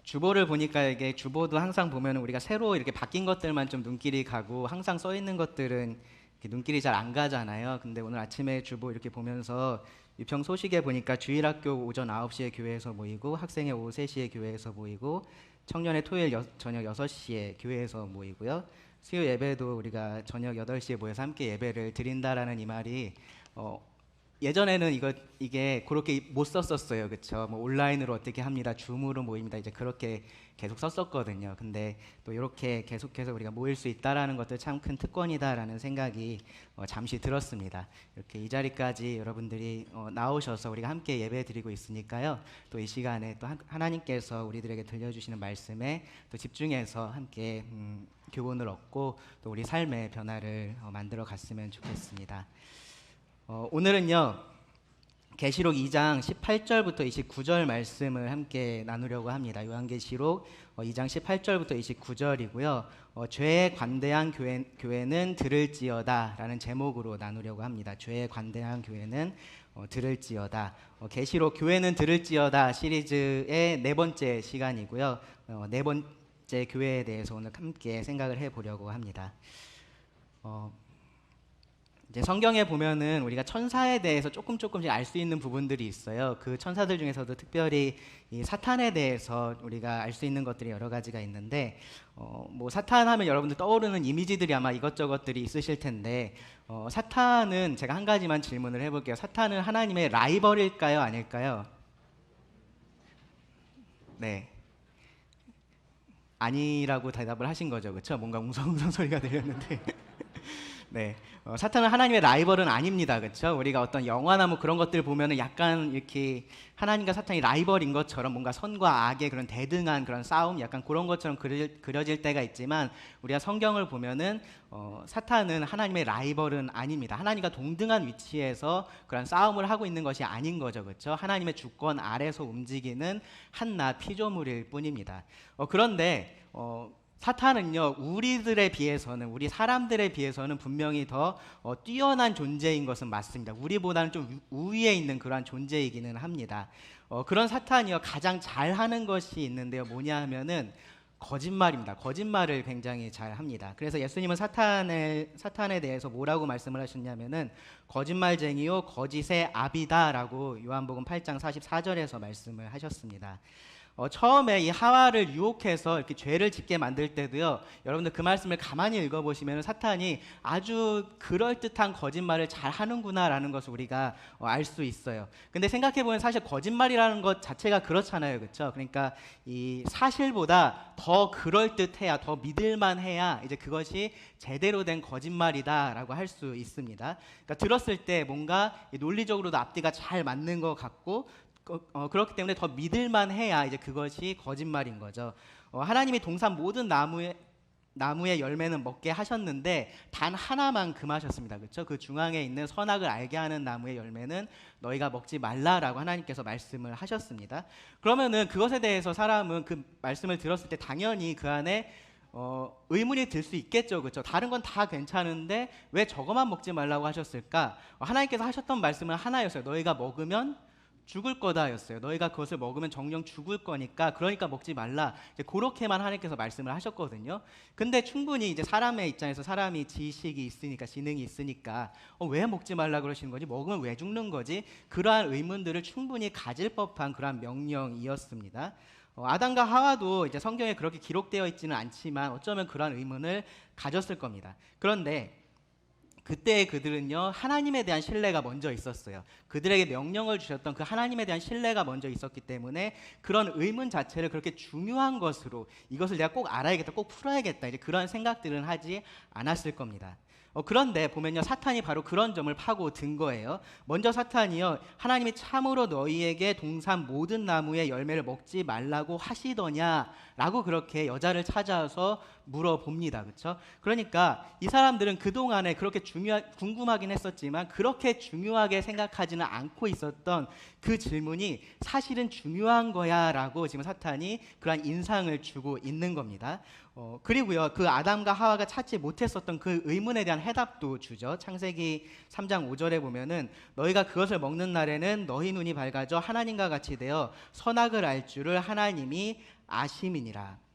주보를 보니까 이게 주보도 항상 보면 우리가 새로 이렇게 바뀐 것들만 좀 눈길이 가고 항상 써 있는 것들은 이렇게 눈길이 잘 안 가잖아요. 근데 오늘 아침에 주보 이렇게 보면서 유평 소식에 보니까 주일학교 오전 9시에 교회에서 모이고 학생회 오후 3시에 교회에서 모이고 청년회 토요일 저녁 6시에 교회에서 모이고요. 수요 예배도 우리가 저녁 8시에 모여서 함께 예배를 드린다라는 이 말이 예전에는 이게 그렇게 못 썼었어요, 그렇죠? 뭐 온라인으로 어떻게 합니다, 줌으로 모입니다, 이제 그렇게 계속 썼었거든요. 근데 또 이렇게 계속해서 우리가 모일 수 있다라는 것도 참 큰 특권이다라는 생각이 잠시 들었습니다. 이렇게 이 자리까지 여러분들이 나오셔서 우리가 함께 예배드리고 있으니까요. 또 이 시간에 또 하나님께서 우리들에게 들려주시는 말씀에 또 집중해서 함께 교훈을 얻고 또 우리 삶의 변화를 만들어 갔으면 좋겠습니다. 오늘은요 계시록 2장 18절부터 29절 말씀을 함께 나누려고 합니다. 요한계시록 2장 18절부터 29절이고요. 죄에 관대한 교회는 들을지어다 라는 제목으로 나누려고 합니다. 죄에 관대한 교회는 들을지어다. 계시록 교회는 들을지어다 시리즈의 네 번째 시간이고요. 네 번째 교회에 대해서 오늘 함께 생각을 해보려고 합니다. 이제 성경에 보면은 우리가 천사에 대해서 조금씩 알 수 있는 부분들이 있어요. 그 천사들 중에서도 특별히 이 사탄에 대해서 우리가 알 수 있는 것들이 여러 가지가 있는데, 뭐 사탄 하면 여러분들 떠오르는 이미지들이 아마 이것저것들이 있으실 텐데, 사탄은 제가 한 가지만 질문을 해볼게요. 사탄은 하나님의 라이벌일까요, 아닐까요? 네, 아니라고 대답을 하신 거죠, 그렇죠? 뭔가 웅성웅성 소리가 들렸는데. 네, 사탄은 하나님의 라이벌은 아닙니다, 그렇죠? 우리가 어떤 영화나 뭐 그런 것들 보면은 약간 이렇게 하나님과 사탄이 라이벌인 것처럼 뭔가 선과 악의 그런 대등한 그런 싸움, 약간 그런 것처럼 그려질 때가 있지만, 우리가 성경을 보면은 사탄은 하나님의 라이벌은 아닙니다. 하나님과 동등한 위치에서 그런 싸움을 하고 있는 것이 아닌 거죠, 그렇죠? 하나님의 주권 아래서 움직이는 한낱 피조물일 뿐입니다. 그런데 사탄은요, 우리들에 비해서는, 우리 사람들에 비해서는 분명히 더 뛰어난 존재인 것은 맞습니다. 우리보다는 좀 우위에 있는 그러한 존재이기는 합니다. 그런 사탄이요, 가장 잘하는 것이 있는데요, 뭐냐 하면은 거짓말입니다. 거짓말을 굉장히 잘합니다. 그래서 예수님은 사탄에 대해서 뭐라고 말씀을 하셨냐면은 거짓말쟁이요 거짓의 아비다라고 요한복음 8장 44절에서 말씀을 하셨습니다. 처음에 이 하와를 유혹해서 이렇게 죄를 짓게 만들 때도요, 여러분들 그 말씀을 가만히 읽어보시면 사탄이 아주 그럴듯한 거짓말을 잘 하는구나라는 것을 우리가 알 수 있어요. 근데 생각해보면 사실 거짓말이라는 것 자체가 그렇잖아요, 그렇죠? 그러니까 이 사실보다 더 그럴듯해야, 더 믿을만해야 이제 그것이 제대로 된 거짓말이다라고 할 수 있습니다. 그러니까 들었을 때 뭔가 논리적으로도 앞뒤가 잘 맞는 것 같고, 그렇기 때문에 더 믿을만 해야 이제 그것이 거짓말인 거죠. 하나님이 동산 모든 나무의 열매는 먹게 하셨는데 단 하나만 금하셨습니다. 그렇죠? 그 중앙에 있는 선악을 알게 하는 나무의 열매는 너희가 먹지 말라라고 하나님께서 말씀을 하셨습니다. 그러면은 그것에 대해서 사람은 그 말씀을 들었을 때 당연히 그 안에 의문이 들 수 있겠죠, 그렇죠? 다른 건 다 괜찮은데 왜 저거만 먹지 말라고 하셨을까? 하나님께서 하셨던 말씀은 하나였어요. 너희가 먹으면 죽을 거다였어요. 너희가 그것을 먹으면 정령 죽을 거니까, 그러니까 먹지 말라. 이제 그렇게만 하나님께서 말씀을 하셨거든요. 근데 충분히 이제 사람의 입장에서, 사람이 지식이 있으니까, 지능이 있으니까 왜 먹지 말라 그러시는 거지? 먹으면 왜 죽는 거지? 그러한 의문들을 충분히 가질 법한 그러한 명령이었습니다. 아담과 하와도 이제 성경에 그렇게 기록되어 있지는 않지만 어쩌면 그러한 의문을 가졌을 겁니다. 그런데 그때 그들은요, 하나님에 대한 신뢰가 먼저 있었어요. 그들에게 명령을 주셨던 그 하나님에 대한 신뢰가 먼저 있었기 때문에 그런 의문 자체를 그렇게 중요한 것으로, 이것을 내가 꼭 알아야겠다, 꼭 풀어야겠다, 이제 그런 생각들은 하지 않았을 겁니다. 그런데 보면요, 사탄이 바로 그런 점을 파고든 거예요. 먼저 사탄이요, 하나님이 참으로 너희에게 동산 모든 나무의 열매를 먹지 말라고 하시더냐라고 그렇게 여자를 찾아서 물어봅니다. 그렇죠? 그러니까 이 사람들은 그동안에 그렇게 궁금하긴 했었지만 그렇게 중요하게 생각하지는 않고 있었던 그 질문이 사실은 중요한 거야 라고 지금 사탄이 그러한 인상을 주고 있는 겁니다. 그리고요, 그 아담과 하와가 찾지 못했었던 그 의문에 대한 해답도 주죠. 창세기 3장 5절에 보면은 너희가 그것을 먹는 날에는 너희 눈이 밝아져 하나님과 같이 되어 선악을 알 줄을 하나님이 아심이니라.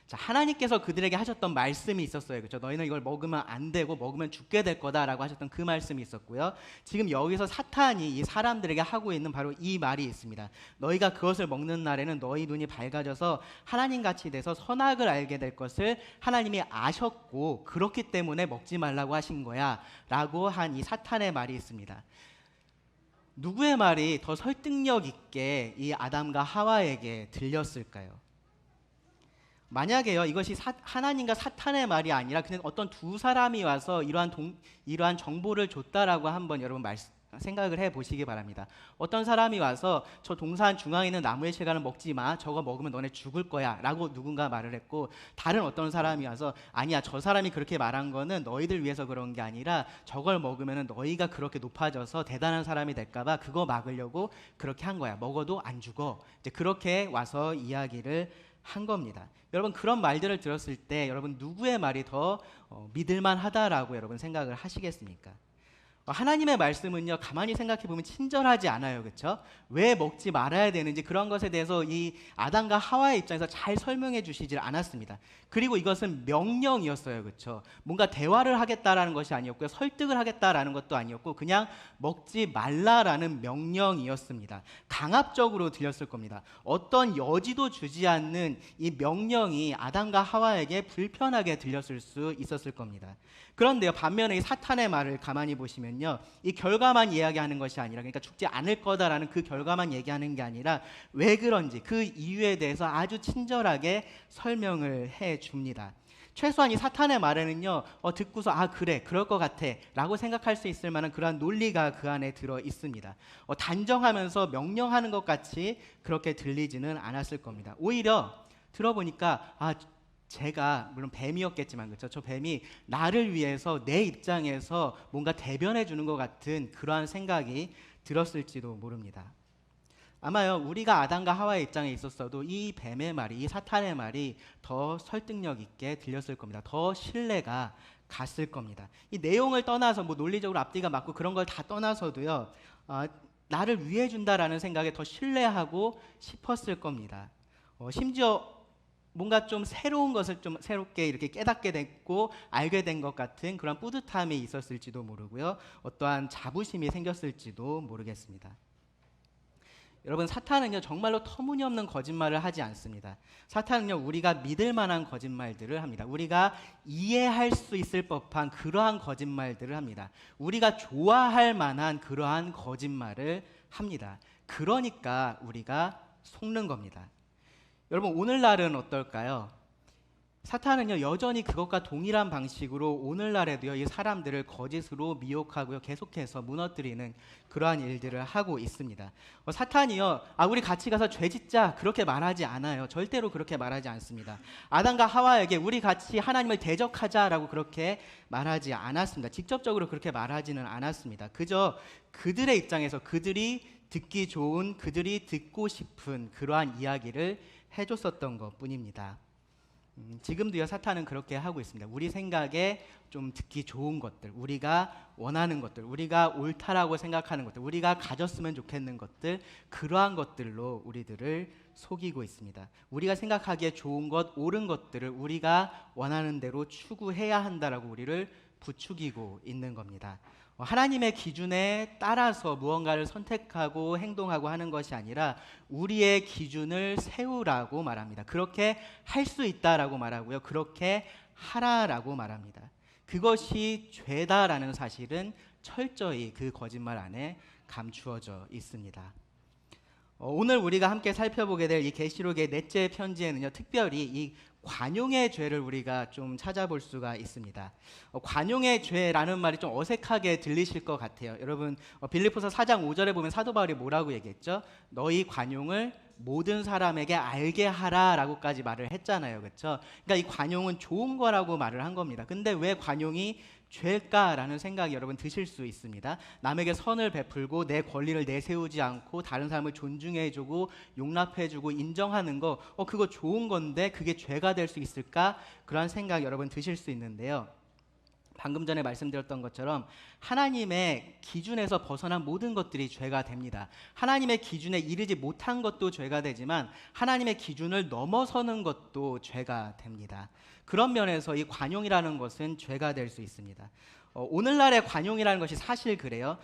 자, 하나님께서 그들에게 하셨던 말씀이 있었어요. 그렇죠? 너희는 이걸 먹으면 안 되고 먹으면 죽게 될 거다라고 하셨던 그 말씀이 있었고요. 지금 여기서 사탄이 이 사람들에게 하고 있는 바로 이 말이 있습니다. 너희가 그것을 먹는 날에는 너희 눈이 밝아져서 하나님같이 돼서 선악을 알게 될 것을 하나님이 아셨고 그렇기 때문에 먹지 말라고 하신 거야 라고 한 이 사탄의 말이 있습니다. 누구의 말이 더 설득력 있게 이 아담과 하와에게 들렸을까요? 만약에요, 이것이 하나님과 사탄의 말이 아니라 그냥 어떤 두 사람이 와서 이러한 정보를 줬다라고 한번 여러분 생각을 해보시기 바랍니다. 어떤 사람이 와서 저 동산 중앙에 있는 나무의 실과는 먹지 마, 저거 먹으면 너네 죽을 거야 라고 누군가 말을 했고, 다른 어떤 사람이 와서 아니야, 저 사람이 그렇게 말한 거는 너희들 위해서 그런 게 아니라 저걸 먹으면 너희가 그렇게 높아져서 대단한 사람이 될까봐 그거 막으려고 그렇게 한 거야, 먹어도 안 죽어. 이제 그렇게 와서 이야기를 한 겁니다. 여러분, 그런 말들을 들었을 때 여러분 누구의 말이 더 믿을만 하다라고 여러분 생각을 하시겠습니까? 하나님의 말씀은요, 가만히 생각해 보면 친절하지 않아요. 그렇죠? 왜 먹지 말아야 되는지 그런 것에 대해서 이 아담과 하와의 입장에서 잘 설명해 주시질 않았습니다. 그리고 이것은 명령이었어요. 그렇죠? 뭔가 대화를 하겠다라는 것이 아니었고요, 설득을 하겠다라는 것도 아니었고 그냥 먹지 말라라는 명령이었습니다. 강압적으로 들렸을 겁니다. 어떤 여지도 주지 않는 이 명령이 아담과 하와에게 불편하게 들렸을 수 있었을 겁니다. 그런데요, 반면에 이 사탄의 말을 가만히 보시면요, 이 결과만 이야기하는 것이 아니라, 그러니까 죽지 않을 거다라는 그 결과만 얘기하는 게 아니라 왜 그런지 그 이유에 대해서 아주 친절하게 설명을 해 줍니다. 최소한 이 사탄의 말에는요, 듣고서 그래, 그럴 것 같아 라고 생각할 수 있을 만한 그러한 논리가 그 안에 들어 있습니다. 단정하면서 명령하는 것 같이 그렇게 들리지는 않았을 겁니다. 오히려 들어보니까 제가 물론 뱀이었겠지만, 그렇죠? 저 뱀이 나를 위해서 내 입장에서 뭔가 대변해 주는 것 같은 그러한 생각이 들었을지도 모릅니다. 아마요, 우리가 아담과 하와의 입장에 있었어도 이 뱀의 말이, 이 사탄의 말이 더 설득력 있게 들렸을 겁니다. 더 신뢰가 갔을 겁니다. 이 내용을 떠나서 뭐 논리적으로 앞뒤가 맞고 그런 걸 다 떠나서도요, 나를 위해 준다라는 생각에 더 신뢰하고 싶었을 겁니다. 심지어 뭔가 좀 새로운 것을 좀 새롭게 이렇게 깨닫게 됐고 알게 된 것 같은 그런 뿌듯함이 있었을지도 모르고요, 어떠한 자부심이 생겼을지도 모르겠습니다. 여러분, 사탄은요, 정말로 터무니없는 거짓말을 하지 않습니다. 사탄은요, 우리가 믿을 만한 거짓말들을 합니다. 우리가 이해할 수 있을 법한 그러한 거짓말들을 합니다. 우리가 좋아할 만한 그러한 거짓말을 합니다. 그러니까 우리가 속는 겁니다. 여러분, 오늘날은 어떨까요? 사탄은요, 여전히 그것과 동일한 방식으로 오늘날에도요, 이 사람들을 거짓으로 미혹하고요, 계속해서 무너뜨리는 그러한 일들을 하고 있습니다. 사탄이요, 우리 같이 가서 죄 짓자 그렇게 말하지 않아요. 절대로 그렇게 말하지 않습니다. 아담과 하와에게 우리 같이 하나님을 대적하자라고 그렇게 말하지 않았습니다. 직접적으로 그렇게 말하지는 않았습니다. 그저 그들의 입장에서 그들이 듣기 좋은, 그들이 듣고 싶은 그러한 이야기를 해줬었던 것 뿐입니다. 지금도요, 사탄은 그렇게 하고 있습니다. 우리 생각에 좀 듣기 좋은 것들, 우리가 원하는 것들, 우리가 옳다라고 생각하는 것들, 우리가 가졌으면 좋겠는 것들, 그러한 것들로 우리들을 속이고 있습니다. 우리가 생각하기에 좋은 것, 옳은 것들을 우리가 원하는 대로 추구해야 한다라고 우리를 부추기고 있는 겁니다. 하나님의 기준에 따라서 무언가를 선택하고 행동하고 하는 것이 아니라 우리의 기준을 세우라고 말합니다. 그렇게 할 수 있다라고 말하고요, 그렇게 하라라고 말합니다. 그것이 죄다라는 사실은 철저히 그 거짓말 안에 감추어져 있습니다. 오늘 우리가 함께 살펴보게 될 이 계시록의 넷째 편지에는요, 특별히 이 관용의 죄를 우리가 좀 찾아볼 수가 있습니다. 관용의 죄라는 말이 좀 어색하게 들리실 것 같아요. 여러분, 빌립보서 4장 5절에 보면 사도 바울이 뭐라고 얘기했죠? 너희 관용을 모든 사람에게 알게 하라라고까지 말을 했잖아요. 그렇죠? 그러니까 이 관용은 좋은 거라고 말을 한 겁니다. 근데 왜 관용이 죄일까라는 생각이 여러분 드실 수 있습니다. 남에게 선을 베풀고 내 권리를 내세우지 않고 다른 사람을 존중해주고 용납해주고 인정하는 거, 그거 좋은 건데 그게 죄가 될 수 있을까? 그런 생각 여러분 드실 수 있는데요. 방금 전에 말씀드렸던 것처럼 하나님의 기준에서 벗어난 모든 것들이 죄가 됩니다. 하나님의 기준에 이르지 못한 것도 죄가 되지만 하나님의 기준을 넘어서는 것도 죄가 됩니다. 그런 면에서 이 관용이라는 것은 죄가 될 수 있습니다. 오늘날의 관용이라는 것이 사실 그래요.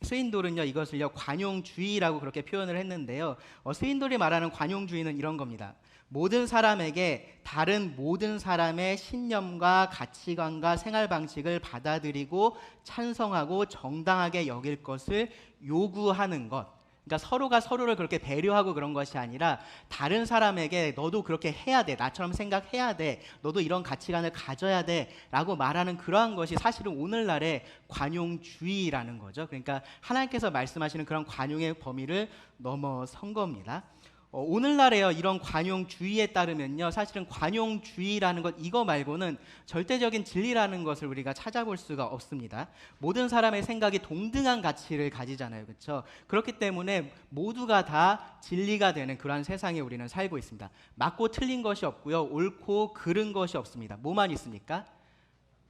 스윈돌은요 이것을요 관용주의라고 그렇게 표현을 했는데요. 스윈돌이 말하는 관용주의는 이런 겁니다. 모든 사람에게 다른 모든 사람의 신념과 가치관과 생활 방식을 받아들이고 찬성하고 정당하게 여길 것을 요구하는 것. 그러니까 서로가 서로를 그렇게 배려하고 그런 것이 아니라 다른 사람에게 너도 그렇게 해야 돼, 나처럼 생각해야 돼, 너도 이런 가치관을 가져야 돼 라고 말하는 그러한 것이 사실은 오늘날의 관용주의라는 거죠. 그러니까 하나님께서 말씀하시는 그런 관용의 범위를 넘어선 겁니다. 오늘날에요 이런 관용주의에 따르면요 사실은 관용주의라는 것 이거 말고는 절대적인 진리라는 것을 우리가 찾아볼 수가 없습니다. 모든 사람의 생각이 동등한 가치를 가지잖아요, 그렇죠? 그렇기 때문에 모두가 다 진리가 되는 그러한 세상에 우리는 살고 있습니다. 맞고 틀린 것이 없고요, 옳고 그른 것이 없습니다. 뭐만 있습니까?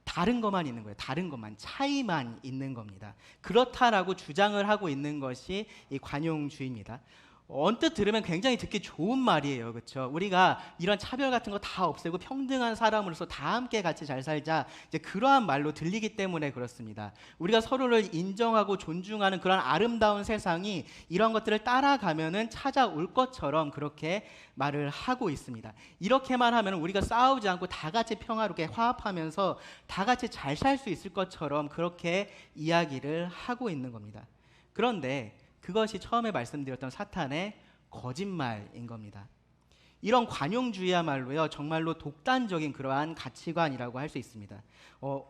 다른 것만 있는 거예요. 다른 것만, 차이만 있는 겁니다. 그렇다라고 주장을 하고 있는 것이 이 관용주의입니다. 언뜻 들으면 굉장히 듣기 좋은 말이에요, 그렇죠? 우리가 이런 차별 같은 거 다 없애고 평등한 사람으로서 다 함께 같이 잘 살자, 이제 그러한 말로 들리기 때문에 그렇습니다. 우리가 서로를 인정하고 존중하는 그런 아름다운 세상이 이런 것들을 따라가면은 찾아올 것처럼 그렇게 말을 하고 있습니다. 이렇게만 하면 우리가 싸우지 않고 다 같이 평화롭게 화합하면서 다 같이 잘 살 수 있을 것처럼 그렇게 이야기를 하고 있는 겁니다. 그런데 그것이 처음에 말씀드렸던 사탄의 거짓말인 겁니다. 이런 관용주의야말로요 정말로 독단적인 그러한 가치관이라고 할 수 있습니다.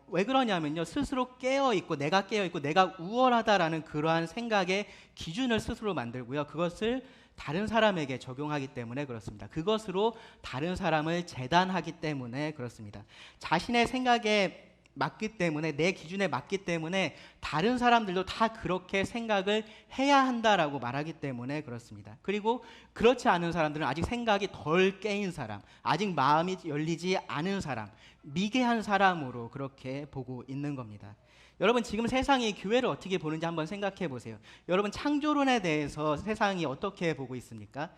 왜 그러냐면요 스스로 깨어있고 내가 우월하다라는 그러한 생각의 기준을 스스로 만들고요 그것을 다른 사람에게 적용하기 때문에 그렇습니다. 그것으로 다른 사람을 재단하기 때문에 그렇습니다. 자신의 생각에 맞기 때문에, 내 기준에 맞기 때문에 다른 사람들도 다 그렇게 생각을 해야 한다라고 말하기 때문에 그렇습니다. 그리고 그렇지 않은 사람들은 아직 생각이 덜 깨인 사람, 아직 마음이 열리지 않은 사람, 미개한 사람으로 그렇게 보고 있는 겁니다. 여러분 지금 세상이 교회를 어떻게 보는지 한번 생각해 보세요. 여러분 창조론에 대해서 세상이 어떻게 보고 있습니까?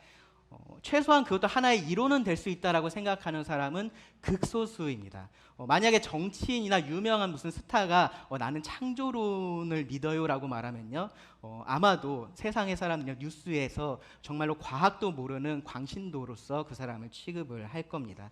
최소한 그것도 하나의 이론은 될 수 있다라고 생각하는 사람은 극소수입니다. 만약에 정치인이나 유명한 무슨 스타가 나는 창조론을 믿어요라고 말하면요 아마도 세상의 사람들은 뉴스에서 정말로 과학도 모르는 광신도로서 그 사람을 취급을 할 겁니다.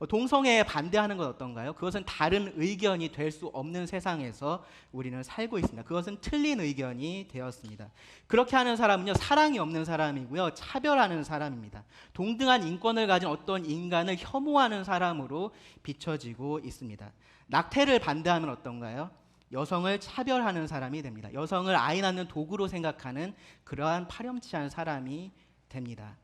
동성애에 반대하는 건 어떤가요? 그것은 다른 의견이 될 수 없는 세상에서 우리는 살고 있습니다. 그것은 틀린 의견이 되었습니다. 그렇게 하는 사람은요 사랑이 없는 사람이고요 차별하는 사람입니다. 동등한 인권을 가진 어떤 인간을 혐오하는 사람으로 비춰지고 있습니다. 낙태를 반대하면 어떤가요? 여성을 차별하는 사람이 됩니다. 여성을 아이 낳는 도구로 생각하는 그러한 파렴치한 사람이 됩니다.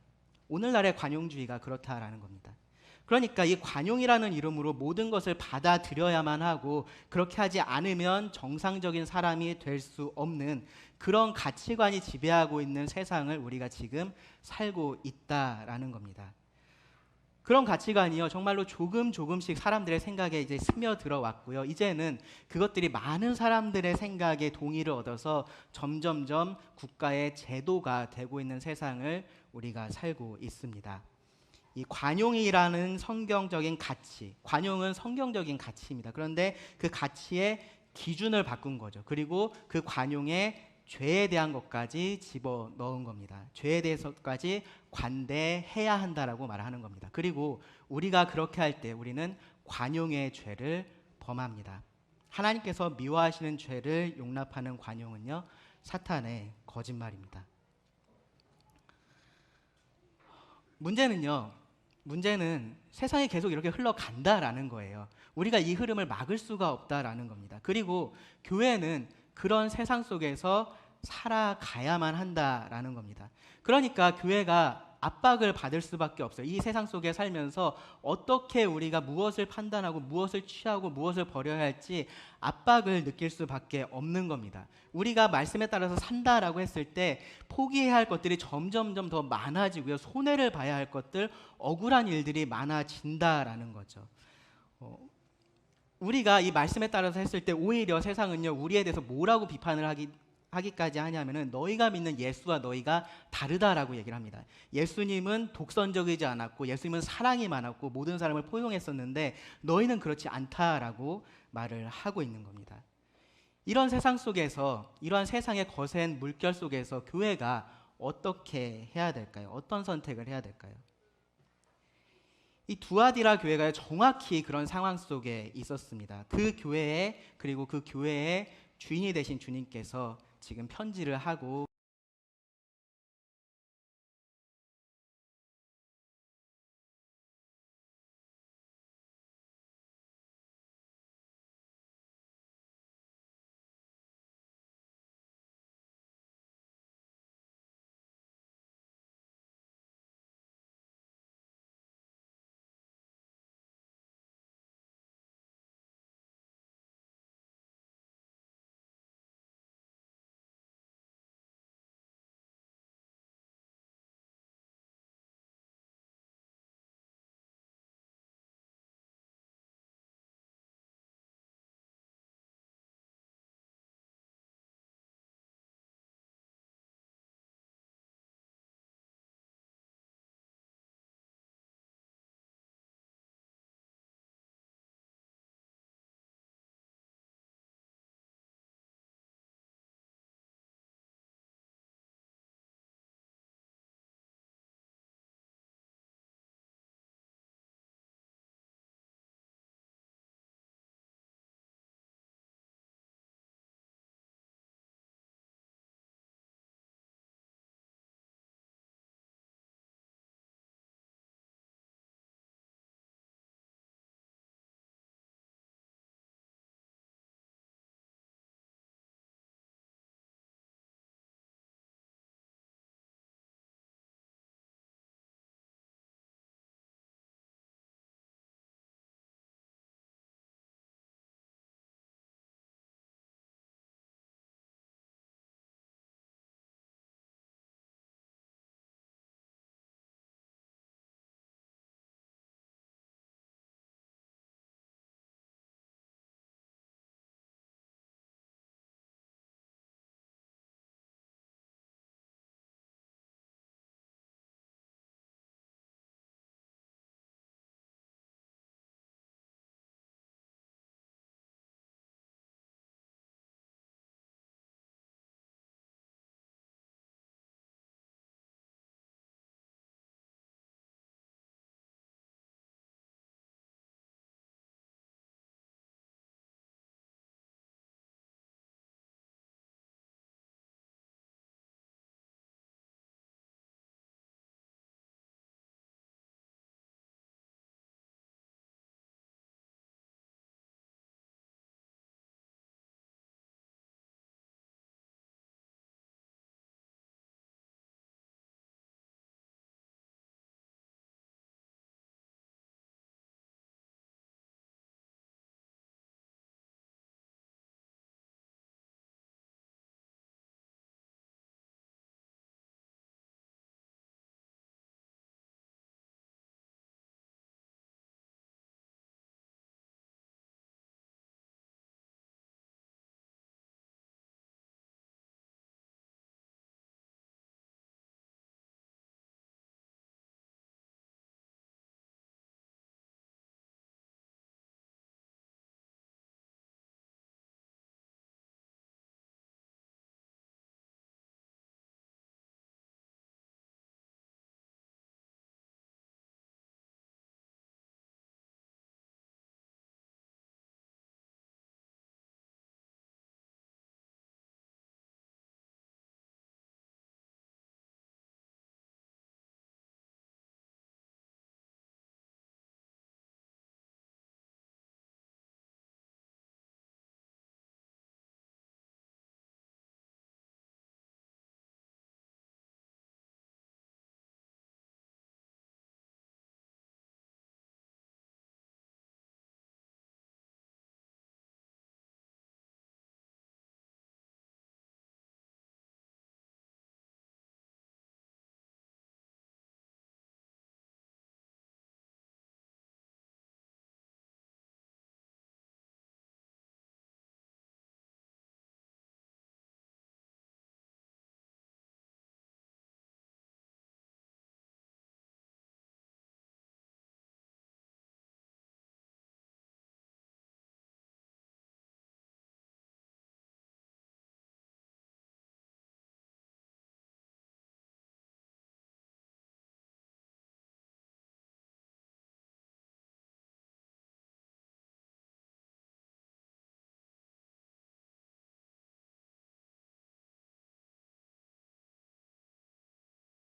오늘날의 관용주의가 그렇다라는 겁니다. 그러니까 이 관용이라는 이름으로 모든 것을 받아들여야만 하고 그렇게 하지 않으면 정상적인 사람이 될 수 없는 그런 가치관이 지배하고 있는 세상을 우리가 지금 살고 있다라는 겁니다. 그런 가치관이요 정말로 조금씩 사람들의 생각에 이제 스며들어 왔고요. 이제는 그것들이 많은 사람들의 생각에 동의를 얻어서 점점점 국가의 제도가 되고 있는 세상을 우리가 살고 있습니다. 이 관용이라는 성경적인 가치, 관용은 성경적인 가치입니다. 그런데 그 가치의 기준을 바꾼 거죠. 그리고 그 관용에 죄에 대한 것까지 집어넣은 겁니다. 죄에 대해서까지 관대해야 한다라고 말하는 겁니다. 그리고 우리가 그렇게 할 때 우리는 관용의 죄를 범합니다. 하나님께서 미워하시는 죄를 용납하는 관용은요 사탄의 거짓말입니다. 문제는 세상이 계속 이렇게 흘러간다라는 거예요. 우리가 이 흐름을 막을 수가 없다라는 겁니다. 그리고 교회는 그런 세상 속에서 살아가야만 한다라는 겁니다. 그러니까 교회가 압박을 받을 수밖에 없어요. 이 세상 속에 살면서 어떻게 우리가 무엇을 판단하고 무엇을 취하고 무엇을 버려야 할지 압박을 느낄 수밖에 없는 겁니다. 우리가 말씀에 따라서 산다라고 했을 때 포기해야 할 것들이 점점점 더 많아지고요. 손해를 봐야 할 것들, 억울한 일들이 많아진다라는 거죠. 우리가 이 말씀에 따라서 했을 때 오히려 세상은요 우리에 대해서 뭐라고 비판을 하기까지 하냐면은 너희가 믿는 예수와 너희가 다르다라고 얘기를 합니다. 예수님은 독선적이지 않았고 예수님은 사랑이 많았고 모든 사람을 포용했었는데 너희는 그렇지 않다라고 말을 하고 있는 겁니다. 이런 세상 속에서 이러한 세상의 거센 물결 속에서 교회가 어떻게 해야 될까요? 어떤 선택을 해야 될까요? 이 두아디라 교회가 정확히 그런 상황 속에 있었습니다. 그 교회에 그리고 그 교회의 주인이 되신 주님께서 지금 편지를 하고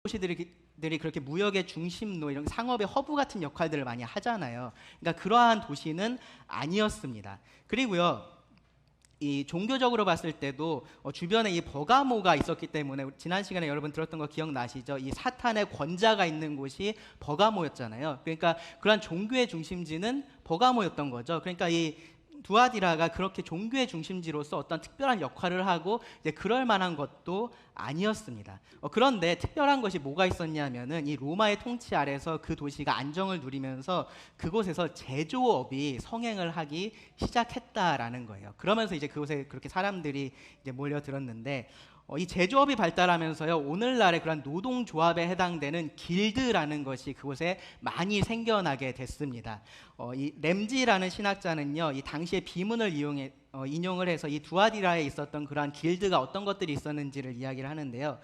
도시들이 그렇게 무역의 중심로, 이런 상업의 허브 같은 역할들을 많이 하잖아요. 그러니까 그러한 도시는 아니었습니다. 그리고요, 이 종교적으로 봤을 때도 주변에 이 버가모가 있었기 때문에, 지난 시간에 여러분 들었던 거 기억나시죠? 이 사탄의 권자가 있는 곳이 버가모였잖아요. 그러니까 그러한 종교의 중심지는 버가모였던 거죠. 그러니까 이 두아디라가 그렇게 종교의 중심지로서 어떤 특별한 역할을 하고 이제 그럴 만한 것도 아니었습니다. 그런데 특별한 것이 뭐가 있었냐면은, 이 로마의 통치 아래서 그 도시가 안정을 누리면서 그곳에서 제조업이 성행을 하기 시작했다라는 거예요. 그러면서 이제 그곳에 그렇게 사람들이 이제 몰려들었는데, 이 제조업이 발달하면서요, 오늘날의 그런 노동조합에 해당되는 길드라는 것이 그곳에 많이 생겨나게 됐습니다. 이 램지라는 신학자는요, 이 당시의 비문을 인용을 해서 이 두아디라에 있었던 그러한 길드가 어떤 것들이 있었는지를 이야기를 하는데요.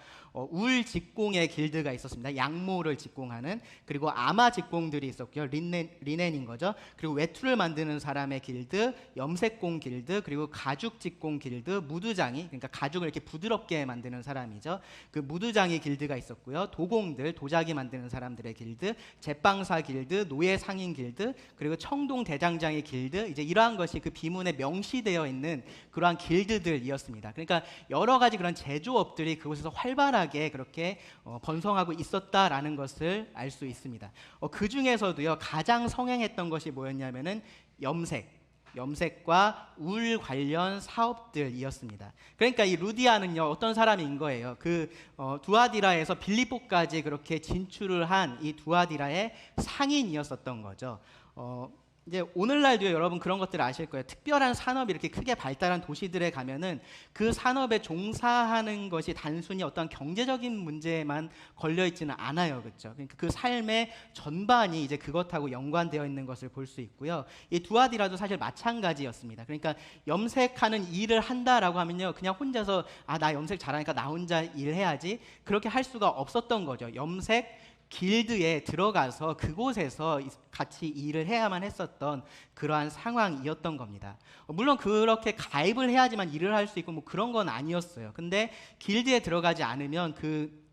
울 직공의 길드가 있었습니다. 양모를 직공하는. 그리고 아마 직공들이 있었고요. 리넨인 거죠. 그리고 외투를 만드는 사람의 길드, 염색공 길드, 그리고 가죽 직공 길드, 무두장이, 그러니까 가죽을 이렇게 부드럽게 만드는 사람이죠. 그 무두장이 길드가 있었고요. 도공들, 도자기 만드는 사람들의 길드, 제빵사 길드, 노예 상인 길드, 그리고 청동 대장장의 길드, 이제 이러한 것이 그 비문에 명시되어 있는 그러한 길드들이었습니다. 그러니까 여러 가지 그런 제조업들이 그곳에서 활발하게 그렇게 번성하고 있었다라는 것을 알 수 있습니다. 그 중에서도요, 가장 성행했던 것이 뭐였냐면은 염색과 울 관련 사업들이었습니다. 그러니까 이 루디아는요, 어떤 사람인 거예요? 그 두아디라에서 빌립보까지 그렇게 진출을 한 이 두아디라의 상인이었었던 거죠. 이제 오늘날도 여러분 그런 것들 아실 거예요. 특별한 산업이 이렇게 크게 발달한 도시들에 가면은 그 산업에 종사하는 것이 단순히 어떤 경제적인 문제에만 걸려 있지는 않아요, 그렇죠? 그러니까 그 삶의 전반이 이제 그것하고 연관되어 있는 것을 볼 수 있고요. 이 두아디라도 사실 마찬가지였습니다. 그러니까 염색하는 일을 한다라고 하면요, 그냥 혼자서 나 염색 잘하니까 나 혼자 일해야지, 그렇게 할 수가 없었던 거죠. 염색 길드에 들어가서 그곳에서 같이 일을 해야만 했었던 그러한 상황이었던 겁니다. 물론 그렇게 가입을 해야지만 일을 할 수 있고 뭐 그런 건 아니었어요. 근데 길드에 들어가지 않으면, 그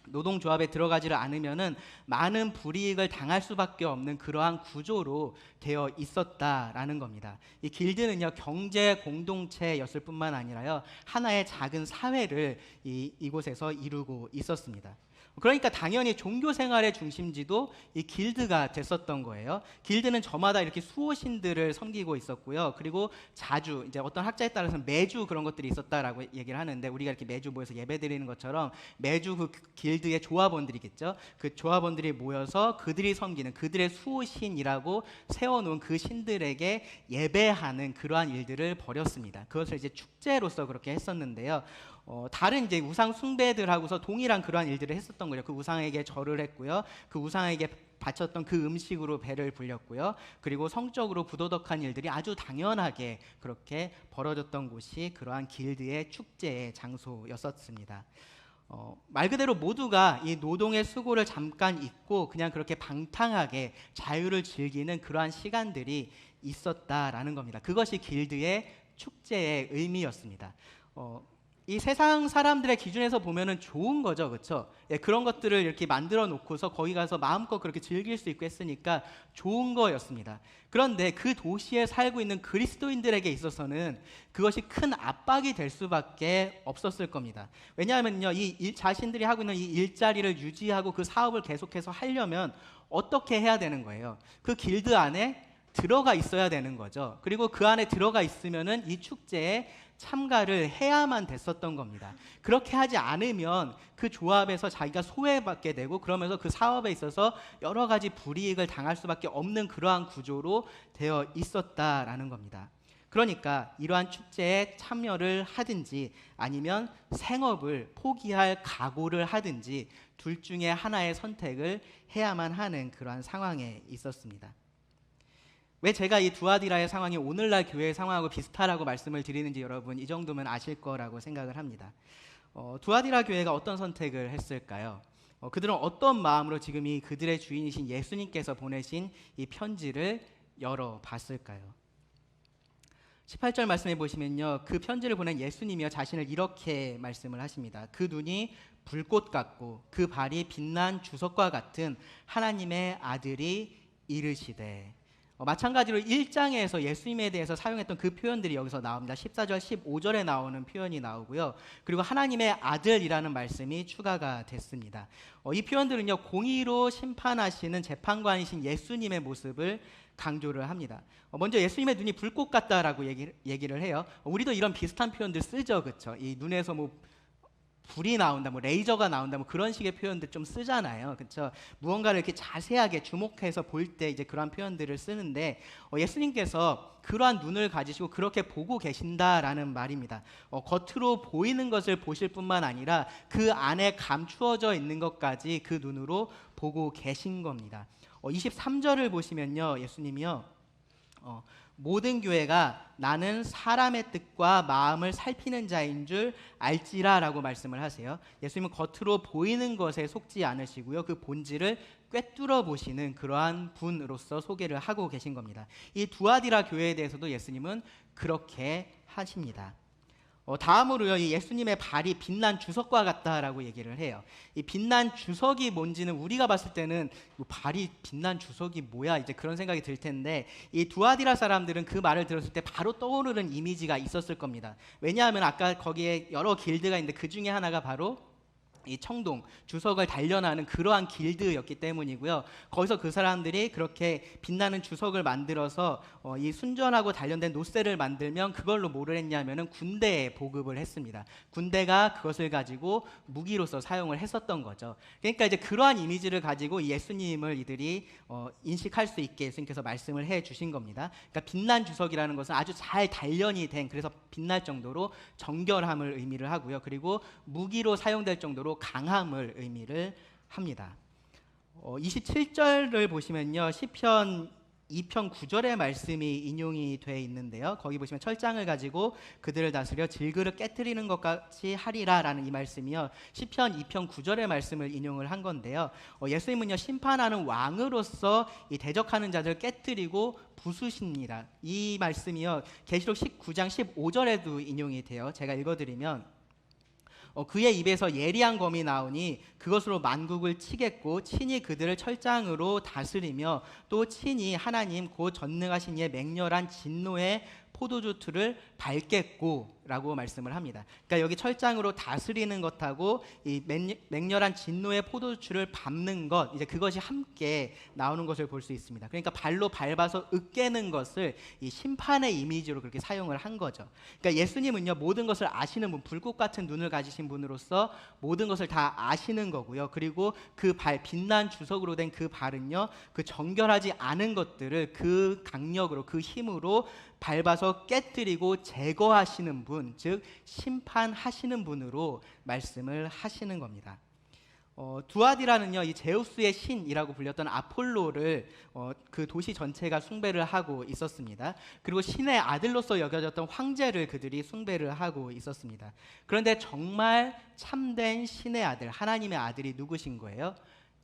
노동조합에 들어가지를 않으면은 많은 불이익을 당할 수밖에 없는 그러한 구조로 되어 있었다라는 겁니다. 이 길드는요, 경제 공동체였을 뿐만 아니라요, 하나의 작은 사회를 이곳에서 이루고 있었습니다. 그러니까 당연히 종교 생활의 중심지도 이 길드가 됐었던 거예요. 길드는 저마다 이렇게 수호신들을 섬기고 있었고요. 그리고 자주, 이제 어떤 학자에 따라서는 매주 그런 것들이 있었다라고 얘기를 하는데, 우리가 이렇게 매주 모여서 예배 드리는 것처럼 매주 그 길드의 조합원들이겠죠. 그 조합원들이 모여서 그들이 섬기는, 그들의 수호신이라고 세워놓은 그 신들에게 예배하는 그러한 일들을 벌였습니다. 그것을 이제 축제로서 그렇게 했었는데요. 다른 이제 우상 숭배들하고서 동일한 그러한 일들을 했었던 거죠. 그 우상에게 절을 했고요. 그 우상에게 바쳤던 그 음식으로 배를 불렸고요. 그리고 성적으로 부도덕한 일들이 아주 당연하게 그렇게 벌어졌던 곳이 그러한 길드의 축제의 장소였었습니다. 말 그대로 모두가 이 노동의 수고를 잠깐 잊고 그냥 그렇게 방탕하게 자유를 즐기는 그러한 시간들이 있었다라는 겁니다. 그것이 길드의 축제의 의미였습니다. 이 세상 사람들의 기준에서 보면은 좋은 거죠, 그렇죠? 예, 그런 것들을 이렇게 만들어 놓고서 거기 가서 마음껏 그렇게 즐길 수 있고 했으니까 좋은 거였습니다. 그런데 그 도시에 살고 있는 그리스도인들에게 있어서는 그것이 큰 압박이 될 수밖에 없었을 겁니다. 왜냐하면요, 자신들이 하고 있는 이 일자리를 유지하고 그 사업을 계속해서 하려면 어떻게 해야 되는 거예요? 그 길드 안에 들어가 있어야 되는 거죠. 그리고 그 안에 들어가 있으면은 이 축제에 참가를 해야만 됐었던 겁니다. 그렇게 하지 않으면 그 조합에서 자기가 소외받게 되고, 그러면서 그 사업에 있어서 여러 가지 불이익을 당할 수밖에 없는 그러한 구조로 되어 있었다라는 겁니다. 그러니까 이러한 축제에 참여를 하든지 아니면 생업을 포기할 각오를 하든지 둘 중에 하나의 선택을 해야만 하는 그러한 상황에 있었습니다. 왜 제가 이 두아디라의 상황이 오늘날 교회의 상황하고 비슷하다고 말씀을 드리는지 여러분 이 정도면 아실 거라고 생각을 합니다. 두아디라 교회가 어떤 선택을 했을까요? 그들은 어떤 마음으로 지금 이 그들의 주인이신 예수님께서 보내신 이 편지를 열어봤을까요? 18절 말씀해 보시면요, 그 편지를 보낸 예수님이요 자신을 이렇게 말씀을 하십니다. 그 눈이 불꽃 같고 그 발이 빛난 주석과 같은 하나님의 아들이 이르시되. 마찬가지로 1장에서 예수님에 대해서 사용했던 그 표현들이 여기서 나옵니다. 14절, 15절에 나오는 표현이 나오고요. 그리고 하나님의 아들이라는 말씀이 추가가 됐습니다. 이 표현들은요, 공의로 심판하시는 재판관이신 예수님의 모습을 강조를 합니다. 먼저 예수님의 눈이 불꽃 같다라고 얘기를 해요. 우리도 이런 비슷한 표현들 쓰죠, 그렇죠? 이 눈에서 뭐 불이 나온다, 뭐 레이저가 나온다, 뭐 그런 식의 표현들 좀 쓰잖아요, 그렇죠? 무언가를 이렇게 자세하게 주목해서 볼 때 이제 그러한 표현들을 쓰는데 예수님께서 그러한 눈을 가지시고 그렇게 보고 계신다라는 말입니다. 겉으로 보이는 것을 보실 뿐만 아니라 그 안에 감추어져 있는 것까지 그 눈으로 보고 계신 겁니다. 23절을 보시면요, 예수님이요, 모든 교회가 나는 사람의 뜻과 마음을 살피는 자인 줄 알지라 라고 말씀을 하세요. 예수님은 겉으로 보이는 것에 속지 않으시고요, 그 본질을 꿰뚫어 보시는 그러한 분으로서 소개를 하고 계신 겁니다. 이 두아디라 교회에 대해서도 예수님은 그렇게 하십니다. 다음으로요, 이 예수님의 발이 빛난 주석과 같다라고 얘기를 해요. 이 빛난 주석이 뭔지는 우리가 봤을 때는 발이 빛난 주석이 뭐야, 이제 그런 생각이 들 텐데, 이 두아디라 사람들은 그 말을 들었을 때 바로 떠오르는 이미지가 있었을 겁니다. 왜냐하면 아까 거기에 여러 길드가 있는데 그 중에 하나가 바로 이 청동, 주석을 단련하는 그러한 길드였기 때문이고요. 거기서 그 사람들이 그렇게 빛나는 주석을 만들어서 이 순전하고 단련된 노쇠를 만들면 그걸로 뭐를 했냐면은 군대에 보급을 했습니다. 군대가 그것을 가지고 무기로서 사용을 했었던 거죠. 그러니까 이제 그러한 이미지를 가지고 예수님을 이들이 인식할 수 있게 예수님께서 말씀을 해 주신 겁니다. 그러니까 빛난 주석이라는 것은 아주 잘 단련이 된, 그래서 빛날 정도로 정결함을 의미를 하고요. 그리고 무기로 사용될 정도로 강함을 의미를 합니다. 27절을 보시면요, 시편 2편 9절의 말씀이 인용이 되어 있는데요, 거기 보시면 철장을 가지고 그들을 다스려 질그릇 깨트리는 것 같이 하리라 라는 이 말씀이요, 시편 2편 9절의 말씀을 인용을 한 건데요, 예수님은요 심판하는 왕으로서 이 대적하는 자들을 깨트리고 부수십니다. 이 말씀이요 계시록 19장 15절에도 인용이 돼요. 제가 읽어드리면, 그의 입에서 예리한 검이 나오니 그것으로 만국을 치겠고 친히 그들을 철장으로 다스리며 또 친히 하나님 곧 전능하신 이의 맹렬한 진노의 포도주 틀을 밟겠고 라고 말씀을 합니다. 그러니까 여기 철장으로 다스리는 것하고 이 맹렬한 진노의 포도주를 밟는 것, 이제 그것이 함께 나오는 것을 볼 수 있습니다. 그러니까 발로 밟아서 으깨는 것을 이 심판의 이미지로 그렇게 사용을 한 거죠. 그러니까 예수님은요 모든 것을 아시는 분, 불꽃 같은 눈을 가지신 분으로서 모든 것을 다 아시는 거고요. 그리고 그 발, 빛난 주석으로 된 그 발은요, 그 정결하지 않은 것들을 그 강력으로, 그 힘으로 밟아서 깨뜨리고 제거하시는 분, 즉 심판하시는 분으로 말씀을 하시는 겁니다. 두아디라는요, 이 제우스의 신이라고 불렸던 아폴로를 그 도시 전체가 숭배를 하고 있었습니다. 그리고 신의 아들로서 여겨졌던 황제를 그들이 숭배를 하고 있었습니다. 그런데 정말 참된 신의 아들, 하나님의 아들이 누구신 거예요?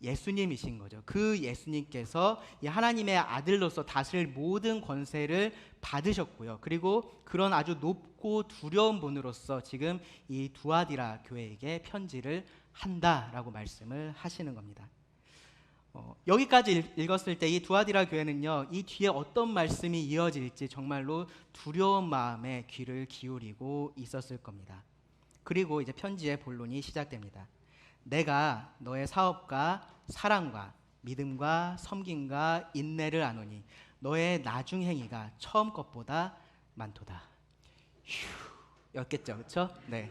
예수님이신 거죠. 그 예수님께서 이 하나님의 아들로서 다스릴 모든 권세를 받으셨고요. 그리고 그런 아주 높고 두려운 분으로서 지금 이 두아디라 교회에게 편지를 한다라고 말씀을 하시는 겁니다. 여기까지 읽었을 때 이 두아디라 교회는요, 이 뒤에 어떤 말씀이 이어질지 정말로 두려운 마음에 귀를 기울이고 있었을 겁니다. 그리고 이제 편지의 본론이 시작됩니다. 내가 너의 사업과 사랑과 믿음과 섬김과 인내를 아노니 너의 나중 행위가 처음 것보다 많도다. 휴, 였겠죠, 그렇죠? 네.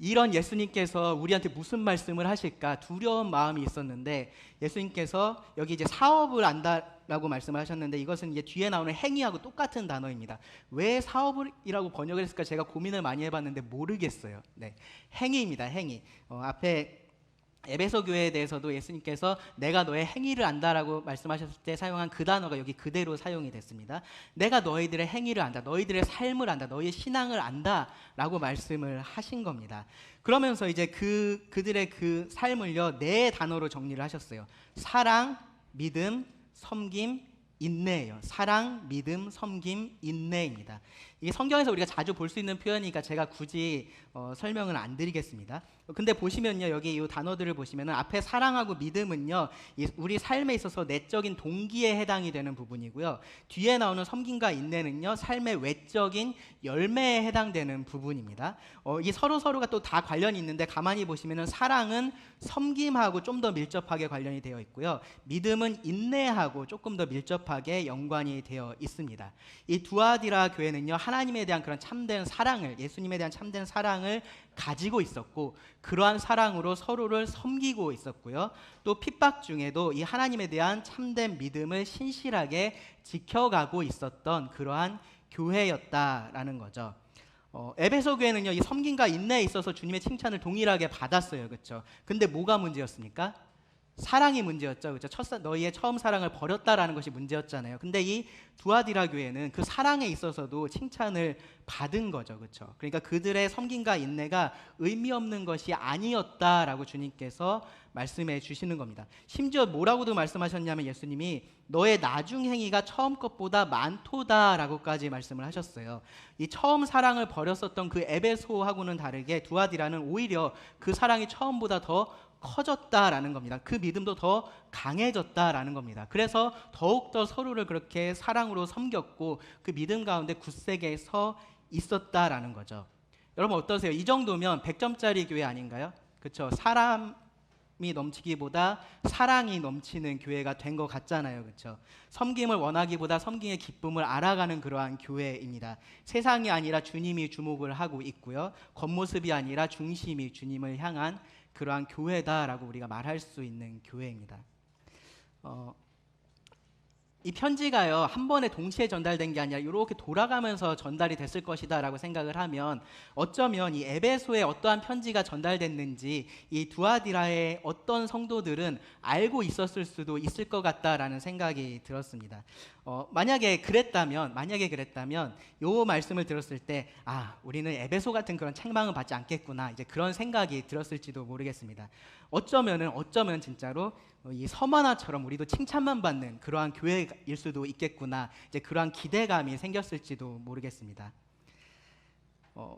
이런 예수님께서 우리한테 무슨 말씀을 하실까 두려운 마음이 있었는데, 예수님께서 여기 이제 사업을 안다라고 말씀을 하셨는데, 이것은 이제 뒤에 나오는 행위하고 똑같은 단어입니다. 왜 사업이라고 번역을 했을까 제가 고민을 많이 해봤는데 모르겠어요. 네, 행위입니다. 행위. 앞에 에베소 교회에 대해서도 예수님께서 내가 너의 행위를 안다라고 말씀하셨을 때 사용한 그 단어가 여기 그대로 사용이 됐습니다. 내가 너희들의 행위를 안다, 너희들의 삶을 안다, 너희의 신앙을 안다라고 말씀을 하신 겁니다. 그러면서 이제 그들의 그 삶을요 네 단어로 정리를 하셨어요. 사랑, 믿음, 섬김, 인내예요. 사랑, 믿음, 섬김, 인내입니다. 이게 성경에서 우리가 자주 볼 수 있는 표현이니까 제가 굳이 설명을 안 드리겠습니다. 근데 보시면요, 여기 이 단어들을 보시면은 앞에 사랑하고 믿음은요, 우리 삶에 있어서 내적인 동기에 해당이 되는 부분이고요. 뒤에 나오는 섬김과 인내는요, 삶의 외적인 열매에 해당되는 부분입니다. 이 서로가 또 다 관련이 있는데 가만히 보시면은 사랑은 섬김하고 좀 더 밀접하게 관련이 되어 있고요. 믿음은 인내하고 조금 더 밀접하게 연관이 되어 있습니다. 이 두아디라 교회는요, 하나님에 대한 그런 참된 사랑을, 예수님에 대한 참된 사랑을 가지고 있었고, 그러한 사랑으로 서로를 섬기고 있었고요. 또 핍박 중에도 이 하나님에 대한 참된 믿음을 신실하게 지켜가고 있었던 그러한 교회였다라는 거죠. 에베소 교회는요, 이 섬김과 인내에 있어서 주님의 칭찬을 동일하게 받았어요. 그렇죠? 근데 뭐가 문제였습니까? 사랑이 문제였죠. 그렇죠? 너희의 처음 사랑을 버렸다라는 것이 문제였잖아요. 근데 이 두아디라 교회는 그 사랑에 있어서도 칭찬을 받은 거죠. 그렇죠? 그러니까 그들의 섬김과 인내가 의미 없는 것이 아니었다라고 주님께서 말씀해 주시는 겁니다. 심지어 뭐라고도 말씀하셨냐면 예수님이 너의 나중 행위가 처음 것보다 많도다라고까지 말씀을 하셨어요. 이 처음 사랑을 버렸었던 그 에베소하고는 다르게 두아디라는 오히려 그 사랑이 처음보다 더 커졌다라는 겁니다. 그 믿음도 더 강해졌다라는 겁니다. 그래서 더욱더 서로를 그렇게 사랑으로 섬겼고 그 믿음 가운데 굳세게 서 있었다라는 거죠. 여러분 어떠세요? 이 정도면 100점짜리 교회 아닌가요? 그렇죠? 사람이 넘치기보다 사랑이 넘치는 교회가 된 것 같잖아요. 그렇죠? 섬김을 원하기보다 섬김의 기쁨을 알아가는 그러한 교회입니다. 세상이 아니라 주님이 주목을 하고 있고요. 겉모습이 아니라 중심이 주님을 향한 그러한 교회다라고 우리가 말할 수 있는 교회입니다. 이 편지가요, 한 번에 동시에 전달된 게 아니라 이렇게 돌아가면서 전달이 됐을 것이다 라고 생각을 하면 어쩌면 이 에베소에 어떠한 편지가 전달됐는지 이 두아디라의 어떤 성도들은 알고 있었을 수도 있을 것 같다라는 생각이 들었습니다. 만약에 그랬다면 요 말씀을 들었을 때 우리는 에베소 같은 그런 책망은 받지 않겠구나, 이제 그런 생각이 들었을지도 모르겠습니다. 어쩌면 진짜로 이 서만화처럼 우리도 칭찬만 받는 그러한 교회일 수도 있겠구나, 이제 그러한 기대감이 생겼을지도 모르겠습니다.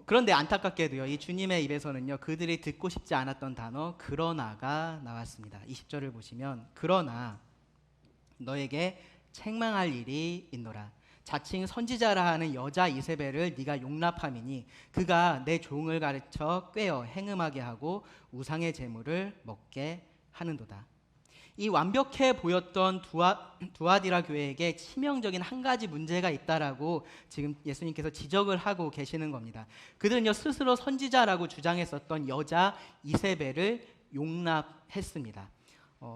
그런데 안타깝게도요, 이 주님의 입에서는요, 그들이 듣고 싶지 않았던 단어 그러나가 나왔습니다. 20절을 보시면 그러나 너에게 책망할 일이 있노라. 자칭 선지자라 하는 여자 이세벨을 네가 용납함이니 그가 내 종을 가르쳐 꾀어 행음하게 하고 우상의 제물을 먹게 하는도다. 이 완벽해 보였던 두아디라 교회에게 치명적인 한 가지 문제가 있다라고 지금 예수님께서 지적을 하고 계시는 겁니다. 그들은요, 스스로 선지자라고 주장했었던 여자 이세벨을 용납했습니다.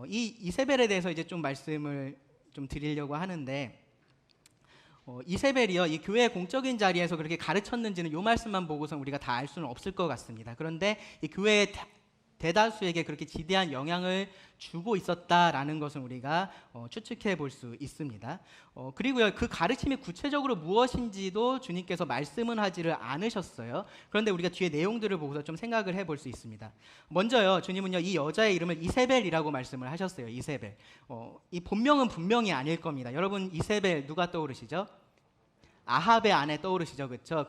이 이세벨에 대해서 이제 좀 말씀을 좀 드리려고 하는데, 이세벨이요, 이 교회의 공적인 자리에서 그렇게 가르쳤는지는 이 말씀만 보고서 우리가 다 알 수는 없을 것 같습니다. 그런데 이 교회의 대다수에게 그렇게 지대한 영향을 주고 있었다라는 것을 우리가 추측해 볼 수 있습니다. 그리고요, 그 가르침이 구체적으로 무엇인지도 주님께서 말씀은 하지를 않으셨어요. 그런데 우리가 뒤에 내용들을 보고서 좀 생각을 해볼 수 있습니다. 먼저요, 주님은요, 이 여자의 이름을 이세벨이라고 말씀을 하셨어요. 이세벨. 이 본명은 분명히 아닐 겁니다. 여러분, 이세벨 누가 떠오르시죠? 아합의 아내 떠오르시죠, 그렇죠?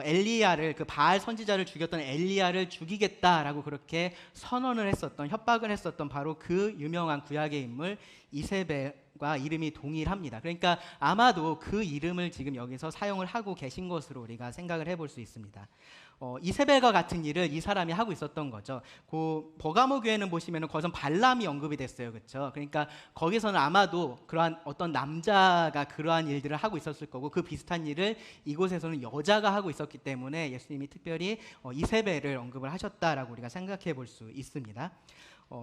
엘리야를, 그 바알 선지자를 죽였던 엘리야를 죽이겠다라고 그렇게 선언을 했었던, 협박을 했었던 바로 그 유명한 구약의 인물 이세벨과 이름이 동일합니다. 그러니까 아마도 그 이름을 지금 여기서 사용을 하고 계신 것으로 우리가 생각을 해볼 수 있습니다. 이세벨과 같은 일을 이 사람이 하고 있었던 거죠. 그 버가모 교회는 보시면은 거기서 발람이 언급이 됐어요, 그렇죠? 그러니까 거기서는 아마도 그러한 어떤 남자가 그러한 일들을 하고 있었을 거고, 그 비슷한 일을 이곳에서는 여자가 하고 있었기 때문에 예수님이 특별히 이세벨을 언급을 하셨다라고 우리가 생각해 볼 수 있습니다.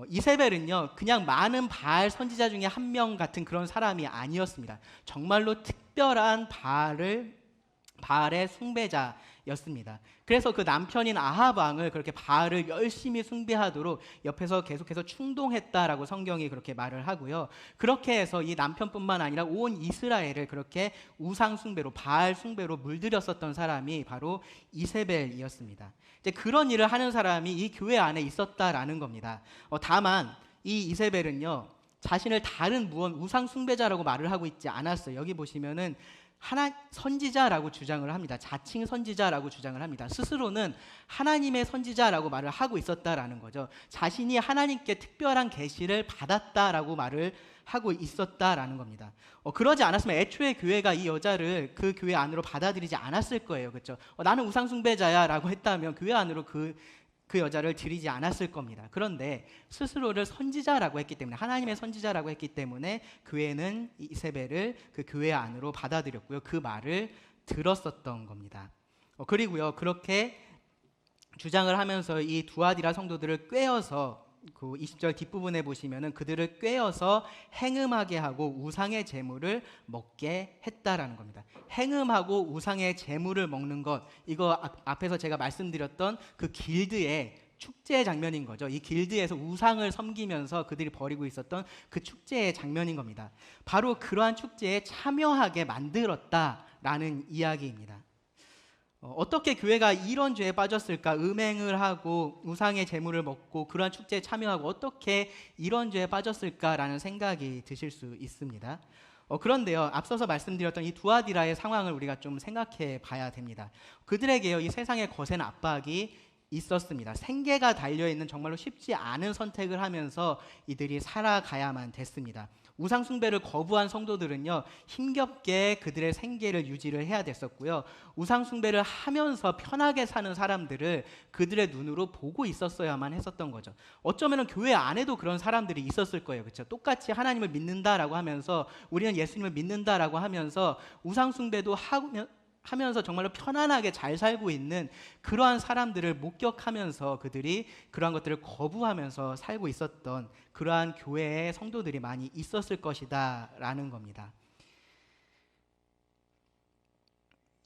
이세벨은요, 그냥 많은 바알 선지자 중에 한 명 같은 그런 사람이 아니었습니다. 정말로 특별한 바알의 숭배자였습니다. 그래서 그 남편인 아합 왕을 그렇게 바알을 열심히 숭배하도록 옆에서 계속해서 충동했다라고 성경이 그렇게 말을 하고요. 그렇게 해서 이 남편뿐만 아니라 온 이스라엘을 그렇게 우상 숭배로, 바알 숭배로 물들였었던 사람이 바로 이세벨이었습니다. 이제 그런 일을 하는 사람이 이 교회 안에 있었다라는 겁니다. 다만 이 이세벨은요, 자신을 다른 무언 우상 숭배자라고 말을 하고 있지 않았어요. 여기 보시면은 선지자라고 주장을 합니다. 자칭 선지자라고 주장을 합니다. 스스로는 하나님의 선지자라고 말을 하고 있었다라는 거죠. 자신이 하나님께 특별한 계시를 받았다라고 말을 하고 있었다라는 겁니다. 그러지 않았으면 애초에 교회가 이 여자를 그 교회 안으로 받아들이지 않았을 거예요. 그렇죠? 나는 우상 숭배자야라고 했다면 교회 안으로 그 여자를 들이지 않았을 겁니다. 그런데 스스로를 선지자라고 했기 때문에, 하나님의 선지자라고 했기 때문에 교회는 이세벨을 그 교회 안으로 받아들였고요. 그 말을 들었었던 겁니다. 그리고요, 그렇게 주장을 하면서 이 두아디라 성도들을 꾀어서, 그 20절 뒷부분에 보시면은 그들을 꾀어서 행음하게 하고 우상의 제물을 먹게 했다라는 겁니다. 행음하고 우상의 제물을 먹는 것, 이거 앞에서 제가 말씀드렸던 그 길드의 축제 장면인 거죠. 이 길드에서 우상을 섬기면서 그들이 벌이고 있었던 그 축제의 장면인 겁니다. 바로 그러한 축제에 참여하게 만들었다라는 이야기입니다. 어떻게 교회가 이런 죄에 빠졌을까? 음행을 하고 우상의 제물을 먹고 그러한 축제에 참여하고 어떻게 이런 죄에 빠졌을까라는 생각이 드실 수 있습니다. 그런데요, 앞서서 말씀드렸던 이 두아디라의 상황을 우리가 좀 생각해 봐야 됩니다. 그들에게요, 이 세상의 거센 압박이 있었습니다. 생계가 달려있는 정말로 쉽지 않은 선택을 하면서 이들이 살아가야만 됐습니다. 우상 숭배를 거부한 성도들은요, 힘겹게 그들의 생계를 유지를 해야 됐었고요. 우상 숭배를 하면서 편하게 사는 사람들을 그들의 눈으로 보고 있었어야만 했었던 거죠. 어쩌면 교회 안에도 그런 사람들이 있었을 거예요. 그렇죠? 똑같이 하나님을 믿는다라고 하면서, 우리는 예수님을 믿는다라고 하면서 우상 숭배도 하면서 정말로 편안하게 잘 살고 있는 그러한 사람들을 목격하면서 그들이 그러한 것들을 거부하면서 살고 있었던 그러한 교회의 성도들이 많이 있었을 것이다 라는 겁니다.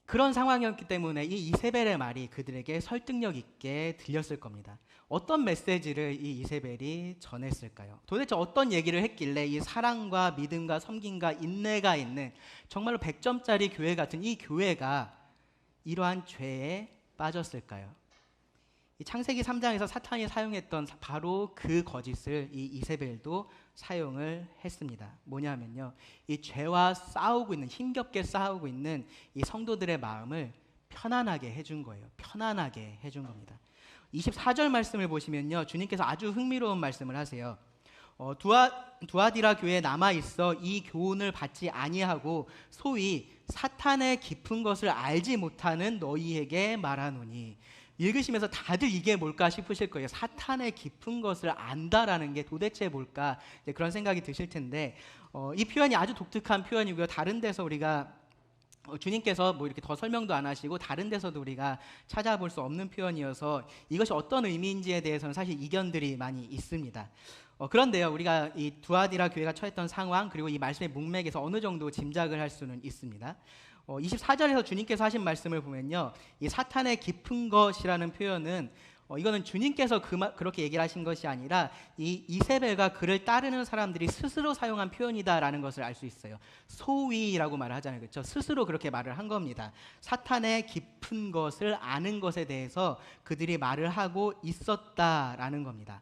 그런 상황이었기 때문에 이 이세벨의 말이 그들에게 설득력 있게 들렸을 겁니다. 어떤 메시지를 이 이세벨이 전했을까요? 도대체 어떤 얘기를 했길래 이 사랑과 믿음과 섬김과 인내가 있는 정말로 100점짜리 교회 같은 이 교회가 이러한 죄에 빠졌을까요? 이 창세기 3장에서 사탄이 사용했던 바로 그 거짓을 이 이세벨도 사용을 했습니다. 뭐냐면요, 이 죄와 싸우고 있는, 힘겹게 싸우고 있는 이 성도들의 마음을 편안하게 해준 거예요. 편안하게 해준 겁니다. 24절 말씀을 보시면요, 주님께서 아주 흥미로운 말씀을 하세요. 두아디라 교회에 남아있어 이 교훈을 받지 아니하고 소위 사탄의 깊은 것을 알지 못하는 너희에게 말하노니. 읽으시면서 다들 이게 뭘까 싶으실 거예요. 사탄의 깊은 것을 안다라는 게 도대체 뭘까, 그런 생각이 드실 텐데, 이 표현이 아주 독특한 표현이고요. 다른 데서 우리가 주님께서 뭐 이렇게 더 설명도 안 하시고 다른 데서도 우리가 찾아볼 수 없는 표현이어서 이것이 어떤 의미인지에 대해서는 사실 이견들이 많이 있습니다. 그런데요, 우리가 이 두아디라 교회가 처했던 상황, 그리고 이 말씀의 문맥에서 어느 정도 짐작을 할 수는 있습니다. 24절에서 주님께서 하신 말씀을 보면요, 이 사탄의 깊은 것이라는 표현은 이거는 주님께서 그렇게 얘기를 하신 것이 아니라 이 이세벨과 그를 따르는 사람들이 스스로 사용한 표현이다라는 것을 알 수 있어요. 소위라고 말을 하잖아요. 그렇죠? 스스로 그렇게 말을 한 겁니다. 사탄의 깊은 것을 아는 것에 대해서 그들이 말을 하고 있었다라는 겁니다.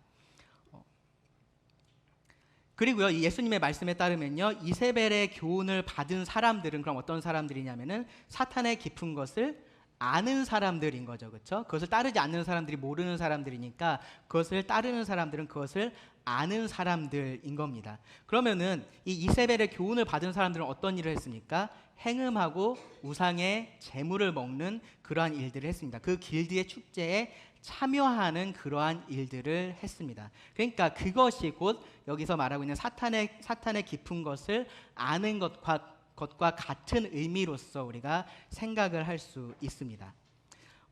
그리고요, 예수님의 말씀에 따르면요, 이세벨의 교훈을 받은 사람들은 그럼 어떤 사람들이냐면은 사탄의 깊은 것을 아는 사람들인 거죠. 그렇죠? 그것을 따르지 않는 사람들이 모르는 사람들이니까 그것을 따르는 사람들은 그것을 아는 사람들인 겁니다. 그러면은 이 이세벨의 교훈을 받은 사람들은 어떤 일을 했습니까? 행음하고 우상의 제물을 먹는 그러한 일들을 했습니다. 그 길드의 축제에 참여하는 그러한 일들을 했습니다. 그러니까 그것이 곧 여기서 말하고 있는 사탄의 깊은 것을 아는 것과 같은 의미로서 우리가 생각을 할 수 있습니다.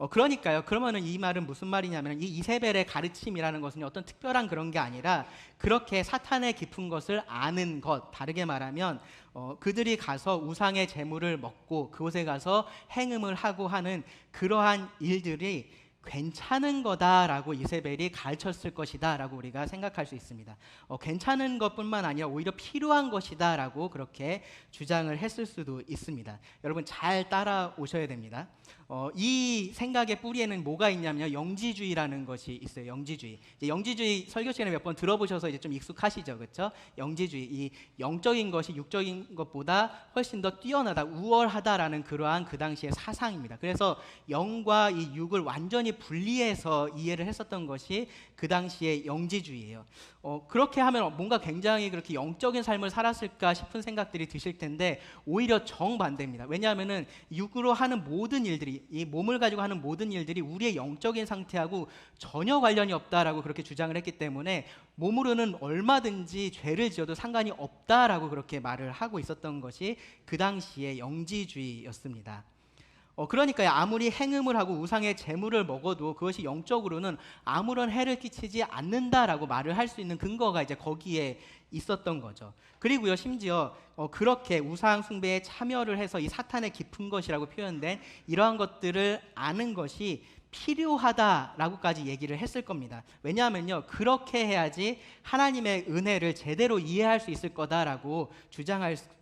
그러니까요, 그러면은 이 말은 무슨 말이냐면, 이 이세벨의 가르침이라는 것은 어떤 특별한 그런 게 아니라 그렇게 사탄의 깊은 것을 아는 것, 다르게 말하면 그들이 가서 우상의 제물을 먹고 그곳에 가서 행음을 하고 하는 그러한 일들이 괜찮은 거다라고 이세벨이 가르쳤을 것이다라고 우리가 생각할 수 있습니다. 괜찮은 것뿐만 아니라 오히려 필요한 것이다라고 그렇게 주장을 했을 수도 있습니다. 여러분 잘 따라오셔야 됩니다. 이 생각의 뿌리에는 뭐가 있냐면요, 영지주의라는 것이 있어요. 영지주의. 이제 영지주의 설교 시간에 몇 번 들어보셔서 이제 좀 익숙하시죠, 그렇죠? 영지주의, 이 영적인 것이 육적인 것보다 훨씬 더 뛰어나다, 우월하다라는 그러한 그 당시의 사상입니다. 그래서 영과 이 육을 완전히 분리해서 이해를 했었던 것이 그 당시의 영지주의예요. 그렇게 하면 뭔가 굉장히 그렇게 영적인 삶을 살았을까 싶은 생각들이 드실 텐데 오히려 정반대입니다. 왜냐하면은 육으로 하는 모든 일들이, 이 몸을 가지고 하는 모든 일들이 우리의 영적인 상태하고 전혀 관련이 없다라고 그렇게 주장을 했기 때문에 몸으로는 얼마든지 죄를 지어도 상관이 없다라고 그렇게 말을 하고 있었던 것이 그 당시의 영지주의였습니다. 그러니까 아무리 행음을 하고 우상의 제물을 먹어도 그것이 영적으로는 아무런 해를 끼치지 않는다라고 말을 할 수 있는 근거가 이제 거기에 있었던 거죠. 그리고요, 심지어 그렇게 우상 숭배에 참여를 해서 이 사탄의 깊은 것이라고 표현된 이러한 것들을 아는 것이 필요하다라고까지 얘기를 했을 겁니다. 왜냐하면요, 그렇게 해야지 하나님의 은혜를 제대로 이해할 수 있을 거다라고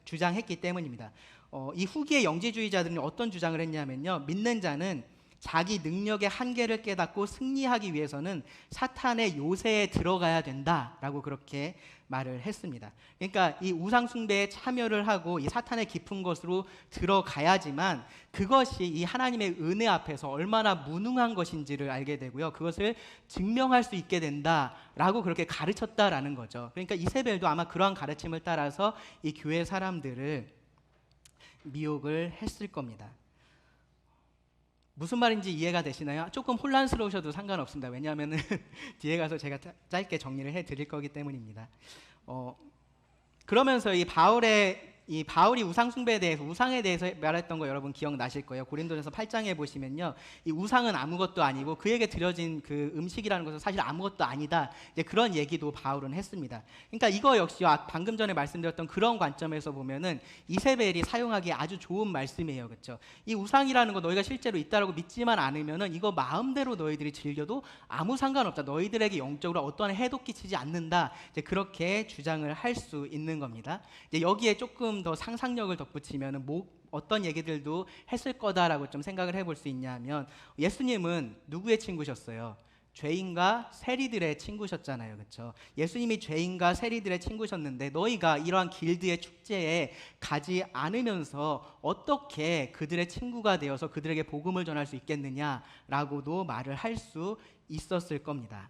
주장했기 때문입니다. 이 후기의 영지주의자들은 어떤 주장을 했냐면요, 믿는 자는 자기 능력의 한계를 깨닫고 승리하기 위해서는 사탄의 요새에 들어가야 된다라고 그렇게 말을 했습니다. 그러니까 이 우상 숭배에 참여를 하고 이 사탄의 깊은 것으로 들어가야지만 그것이 이 하나님의 은혜 앞에서 얼마나 무능한 것인지를 알게 되고요, 그것을 증명할 수 있게 된다라고 그렇게 가르쳤다라는 거죠. 그러니까 이세벨도 아마 그러한 가르침을 따라서 이 교회 사람들을 미혹을 했을 겁니다. 무슨 말인지 이해가 되시나요? 조금 혼란스러우셔도 상관없습니다. 왜냐하면 뒤에 가서 제가 짧게 정리를 해드릴 거기 때문입니다. 그러면서 이 바울이 우상 숭배에 대해서, 우상에 대해서 말했던 거 여러분 기억나실 거예요. 고린도전서 8장에 보시면요, 이 우상은 아무것도 아니고 그에게 드려진 그 음식이라는 것은 사실 아무것도 아니다, 이제 그런 얘기도 바울은 했습니다. 그러니까 이거 역시 방금 전에 말씀드렸던 그런 관점에서 보면은 이세벨이 사용하기에 아주 좋은 말씀이에요, 그렇죠? 이 우상이라는 거 너희가 실제로 있다라고 믿지만 않으면은 이거 마음대로 너희들이 즐겨도 아무 상관없다, 너희들에게 영적으로 어떠한 해도 끼치지 않는다, 이제 그렇게 주장을 할 수 있는 겁니다. 이제 여기에 조금 더 상상력을 덧붙이면 어떤 얘기들도 했을 거다라고 좀 생각을 해볼 수 있냐면, 예수님은 누구의 친구셨어요? 죄인과 세리들의 친구셨잖아요, 그렇죠? 예수님이 죄인과 세리들의 친구셨는데 너희가 이러한 길드의 축제에 가지 않으면서 어떻게 그들의 친구가 되어서 그들에게 복음을 전할 수 있겠느냐라고도 말을 할 수 있었을 겁니다.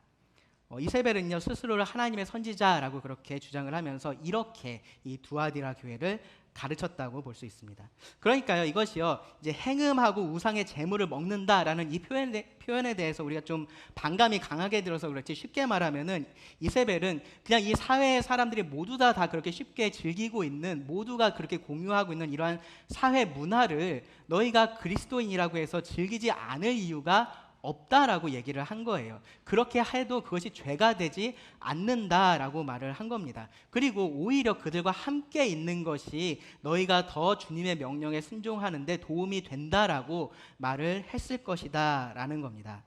이세벨은요, 스스로를 하나님의 선지자라고 그렇게 주장을 하면서 이렇게 이 두아디라 교회를 가르쳤다고 볼 수 있습니다. 그러니까요, 이것이요, 이제 행음하고 우상의 제물을 먹는다라는 이 표현에 대해서 우리가 좀 반감이 강하게 들어서 그렇지, 쉽게 말하면은 이세벨은 그냥 이 사회의 사람들이 모두 다 그렇게 쉽게 즐기고 있는, 모두가 그렇게 공유하고 있는 이러한 사회 문화를 너희가 그리스도인이라고 해서 즐기지 않을 이유가 없다라고 얘기를 한 거예요. 그렇게 해도 그것이 죄가 되지 않는다라고 말을 한 겁니다. 그리고 오히려 그들과 함께 있는 것이 너희가 더 주님의 명령에 순종하는데 도움이 된다라고 말을 했을 것이다 라는 겁니다.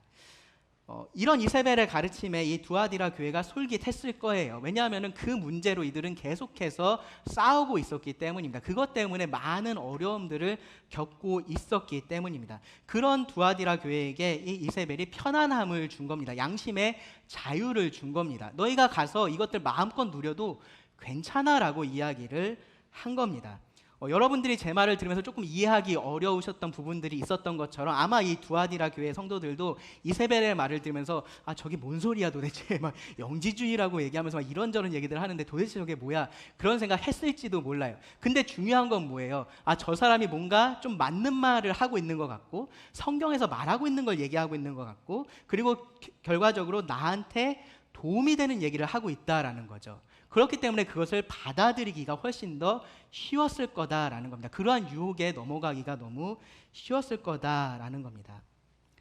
이런 이세벨의 가르침에 이 두아디라 교회가 솔깃했을 거예요. 왜냐하면 그 문제로 이들은 계속해서 싸우고 있었기 때문입니다. 그것 때문에 많은 어려움들을 겪고 있었기 때문입니다. 그런 두아디라 교회에게 이 이세벨이 편안함을 준 겁니다. 양심의 자유를 준 겁니다. 너희가 가서 이것들 마음껏 누려도 괜찮아라고 이야기를 한 겁니다. 여러분들이 제 말을 들으면서 조금 이해하기 어려우셨던 부분들이 있었던 것처럼 아마 이 두아디라 교회 성도들도 이세벨의 말을 들으면서 저게 뭔 소리야 도대체, 막 영지주의라고 얘기하면서 막 이런저런 얘기들 하는데 도대체 저게 뭐야, 그런 생각 했을지도 몰라요. 근데 중요한 건 뭐예요? 저 사람이 뭔가 좀 맞는 말을 하고 있는 것 같고 성경에서 말하고 있는 걸 얘기하고 있는 것 같고, 그리고 결과적으로 나한테 도움이 되는 얘기를 하고 있다라는 거죠. 그렇기 때문에 그것을 받아들이기가 훨씬 더 쉬웠을 거다라는 겁니다. 그러한 유혹에 넘어가기가 너무 쉬웠을 거다라는 겁니다.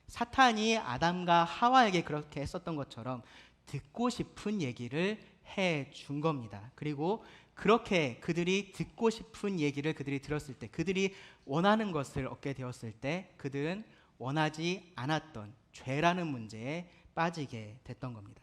사탄이 아담과 하와에게 그렇게 했었던 것처럼 듣고 싶은 얘기를 해준 겁니다. 그리고 그렇게 그들이 듣고 싶은 얘기를 그들이 들었을 때, 그들이 원하는 것을 얻게 되었을 때 그들은 원하지 않았던 죄라는 문제에 빠지게 됐던 겁니다.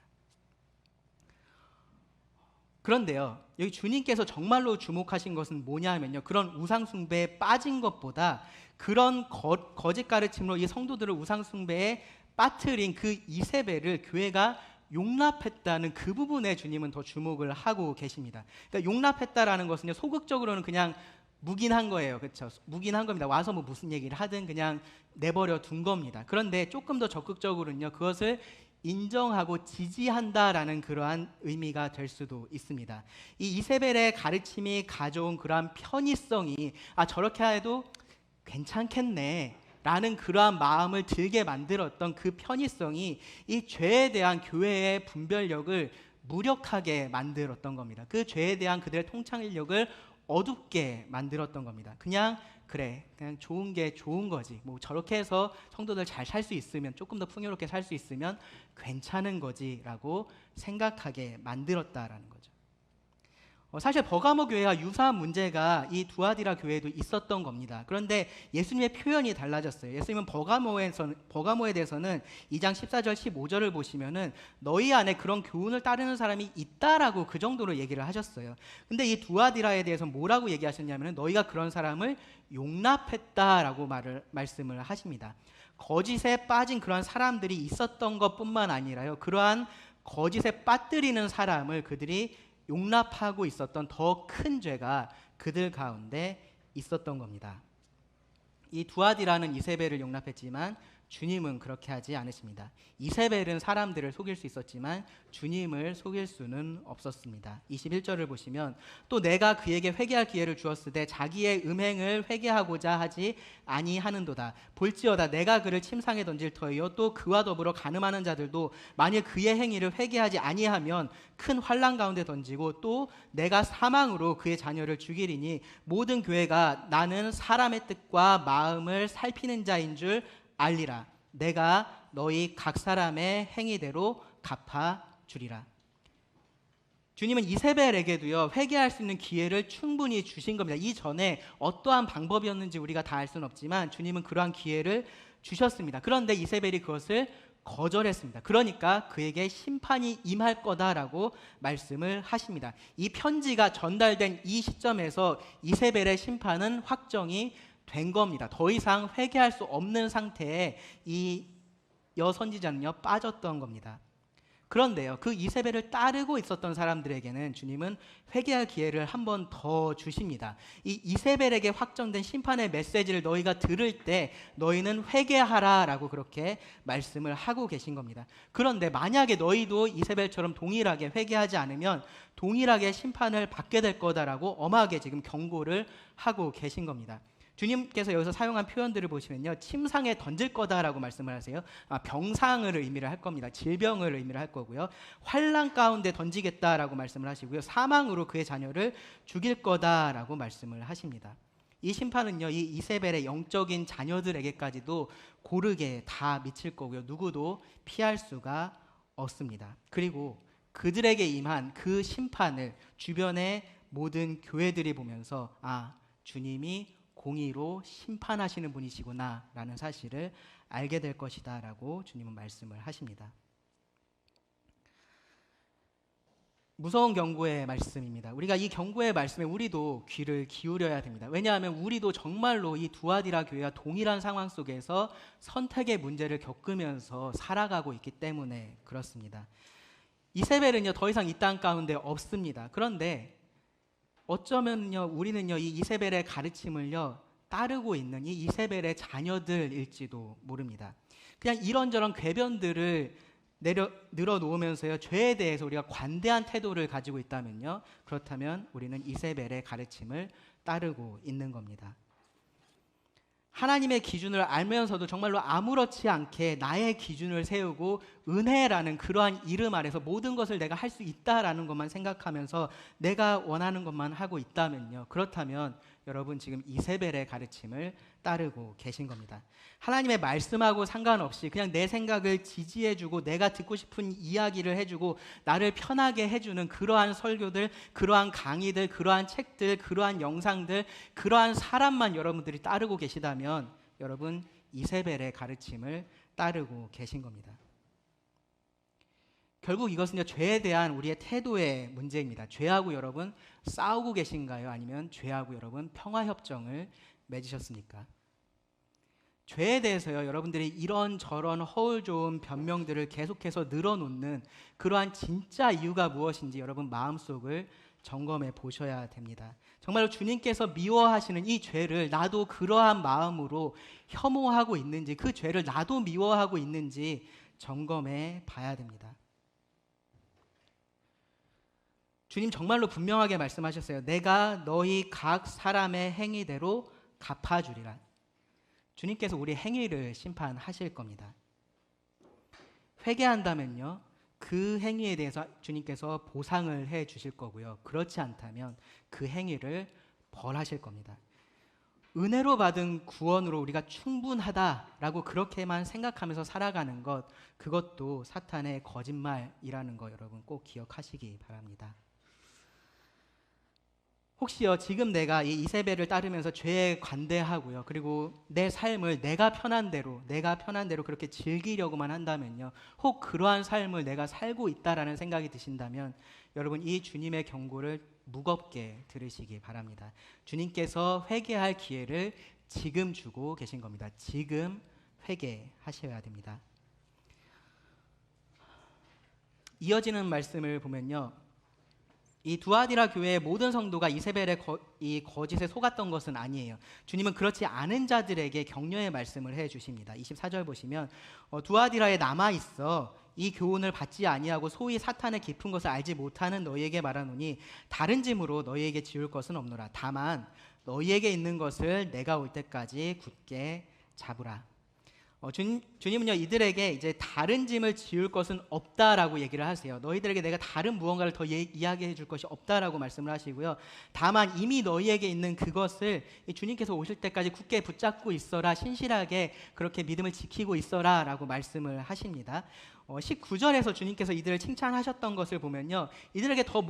그런데요, 여기 주님께서 정말로 주목하신 것은 뭐냐면요, 그런 우상숭배에 빠진 것보다 그런 거짓 가르침으로 이 성도들을 우상숭배에 빠뜨린 그 이세벨을 교회가 용납했다는 그 부분에 주님은 더 주목을 하고 계십니다. 그러니까 용납했다라는 것은요, 소극적으로는 그냥 묵인한 거예요. 그렇죠? 묵인한 겁니다. 와서 뭐 무슨 얘기를 하든 그냥 내버려 둔 겁니다. 그런데 조금 더 적극적으로는요, 그것을 인정하고 지지한다라는 그러한 의미가 될 수도 있습니다. 이 이세벨의 가르침이 가져온 그러한 편의성이 저렇게 해도 괜찮겠네 라는 그러한 마음을 들게 만들었던 그 편의성이 이 죄에 대한 교회의 분별력을 무력하게 만들었던 겁니다. 그 죄에 대한 그들의 통찰력을 어둡게 만들었던 겁니다. 그냥 좋은 게 좋은 거지, 뭐 저렇게 해서 성도들 잘 살 수 있으면, 조금 더 풍요롭게 살 수 있으면 괜찮은 거지 라고 생각하게 만들었다라는 거죠. 사실 버가모 교회와 유사한 문제가 이 두아디라 교회에도 있었던 겁니다. 그런데 예수님의 표현이 달라졌어요. 예수님은 버가모에 대해서는 2장 14절 15절을 보시면은 너희 안에 그런 교훈을 따르는 사람이 있다라고 그 정도로 얘기를 하셨어요. 근데 이 두아디라에 대해서 뭐라고 얘기하셨냐면은 너희가 그런 사람을 용납했다라고 말씀을 하십니다. 거짓에 빠진 그런 사람들이 있었던 것뿐만 아니라요, 그러한 거짓에 빠뜨리는 사람을 그들이 용납하고 있었던 더 큰 죄가 그들 가운데 있었던 겁니다. 이 두아디라는 이세벨을 용납했지만 주님은 그렇게 하지 않으십니다. 이세벨은 사람들을 속일 수 있었지만 주님을 속일 수는 없었습니다. 21절을 보시면 또 내가 그에게 회개할 기회를 주었으되 자기의 음행을 회개하고자 하지 아니하는도다. 볼지어다 내가 그를 침상에 던질 터이요 또 그와 더불어 간음하는 자들도 만일 그의 행위를 회개하지 아니하면 큰 환난 가운데 던지고 또 내가 사망으로 그의 자녀를 죽이리니 모든 교회가 나는 사람의 뜻과 마음을 살피는 자인 줄 알리라. 내가 너희 각 사람의 행위대로 갚아주리라. 주님은 이세벨에게도요, 회개할 수 있는 기회를 충분히 주신 겁니다. 이전에 어떠한 방법이었는지 우리가 다 알 수는 없지만 주님은 그러한 기회를 주셨습니다. 그런데 이세벨이 그것을 거절했습니다. 그러니까 그에게 심판이 임할 거다라고 말씀을 하십니다. 이 편지가 전달된 이 시점에서 이세벨의 심판은 확정이 된 겁니다. 더 이상 회개할 수 없는 상태에 이 여선지자는요, 빠졌던 겁니다. 그런데요, 그 이세벨을 따르고 있었던 사람들에게는 주님은 회개할 기회를 한 번 더 주십니다. 이 이세벨에게 확정된 심판의 메시지를 너희가 들을 때 너희는 회개하라 라고 그렇게 말씀을 하고 계신 겁니다. 그런데 만약에 너희도 이세벨처럼 동일하게 회개하지 않으면 동일하게 심판을 받게 될 거다라고 엄하게 지금 경고를 하고 계신 겁니다. 주님께서 여기서 사용한 표현들을 보시면요, 침상에 던질 거다라고 말씀을 하세요. 병상을 의미를 할 겁니다. 질병을 의미를 할 거고요. 환난 가운데 던지겠다라고 말씀을 하시고요. 사망으로 그의 자녀를 죽일 거다라고 말씀을 하십니다. 이 심판은요, 이 이세벨의 영적인 자녀들에게까지도 고르게 다 미칠 거고요. 누구도 피할 수가 없습니다. 그리고 그들에게 임한 그 심판을 주변의 모든 교회들이 보면서 주님이 공의로 심판하시는 분이시구나 라는 사실을 알게 될 것이다 라고 주님은 말씀을 하십니다. 무서운 경고의 말씀입니다. 우리가 이 경고의 말씀에 우리도 귀를 기울여야 됩니다. 왜냐하면 우리도 정말로 이 두아디라 교회와 동일한 상황 속에서 선택의 문제를 겪으면서 살아가고 있기 때문에 그렇습니다. 이세벨은요, 더 이상 이 땅 가운데 없습니다. 그런데 어쩌면요, 우리는요, 이 이세벨의 가르침을요, 따르고 있는 이 이세벨의 자녀들일지도 모릅니다. 그냥 이런저런 궤변들을 늘어놓으면서요, 죄에 대해서 우리가 관대한 태도를 가지고 있다면요, 그렇다면 우리는 이세벨의 가르침을 따르고 있는 겁니다. 하나님의 기준을 알면서도 정말로 아무렇지 않게 나의 기준을 세우고 은혜라는 그러한 이름 아래서 모든 것을 내가 할 수 있다라는 것만 생각하면서 내가 원하는 것만 하고 있다면요, 그렇다면 여러분 지금 이세벨의 가르침을 따르고 계신 겁니다. 하나님의 말씀하고 상관없이 그냥 내 생각을 지지해주고 내가 듣고 싶은 이야기를 해주고 나를 편하게 해주는 그러한 설교들, 그러한 강의들, 그러한 책들, 그러한 영상들, 그러한 사람만 여러분들이 따르고 계시다면 여러분 이세벨의 가르침을 따르고 계신 겁니다. 결국 이것은 죄에 대한 우리의 태도의 문제입니다. 죄하고 여러분 싸우고 계신가요? 아니면 죄하고 여러분 평화협정을 맺으셨습니까? 죄에 대해서요, 여러분들이 이런저런 허울 좋은 변명들을 계속해서 늘어놓는 그러한 진짜 이유가 무엇인지 여러분 마음속을 점검해 보셔야 됩니다. 정말로 주님께서 미워하시는 이 죄를 나도 그러한 마음으로 혐오하고 있는지, 그 죄를 나도 미워하고 있는지 점검해 봐야 됩니다. 주님 정말로 분명하게 말씀하셨어요. 내가 너희 각 사람의 행위대로 갚아주리라. 주님께서 우리 행위를 심판하실 겁니다. 회개한다면요, 그 행위에 대해서 주님께서 보상을 해 주실 거고요. 그렇지 않다면 그 행위를 벌하실 겁니다. 은혜로 받은 구원으로 우리가 충분하다라고 그렇게만 생각하면서 살아가는 것, 그것도 사탄의 거짓말이라는 거 여러분 꼭 기억하시기 바랍니다. 혹시요, 지금 내가 이 이세벨을 따르면서 죄에 관대하고요, 그리고 내 삶을 내가 편한 대로 그렇게 즐기려고만 한다면요, 혹 그러한 삶을 내가 살고 있다라는 생각이 드신다면 여러분 이 주님의 경고를 무겁게 들으시기 바랍니다. 주님께서 회개할 기회를 지금 주고 계신 겁니다. 지금 회개하셔야 됩니다. 이어지는 말씀을 보면요, 이 두아디라 교회의 모든 성도가 이세벨의 이 거짓에 속았던 것은 아니에요. 주님은 그렇지 않은 자들에게 격려의 말씀을 해주십니다. 24절 보시면 두아디라에 남아있어 이 교훈을 받지 아니하고 소위 사탄의 깊은 것을 알지 못하는 너희에게 말하노니 다른 짐으로 너희에게 지울 것은 없노라. 다만 너희에게 있는 것을 내가 올 때까지 굳게 잡으라. 주님은요, 이들에게 이제 다른 짐을 지울 것은 없다라고 얘기를 하세요. 너희들에게 내가 다른 무언가를 더 이야기해 줄 것이 없다라고 말씀을 하시고요. 다만 이미 너희에게 있는 그것을 주님께서 오실 때까지 굳게 붙잡고 있어라, 신실하게 그렇게 믿음을 지키고 있어라 라고 말씀을 하십니다. 19절에서 주님께서 이들을 칭찬하셨던 것을 보면요, 이들에게 더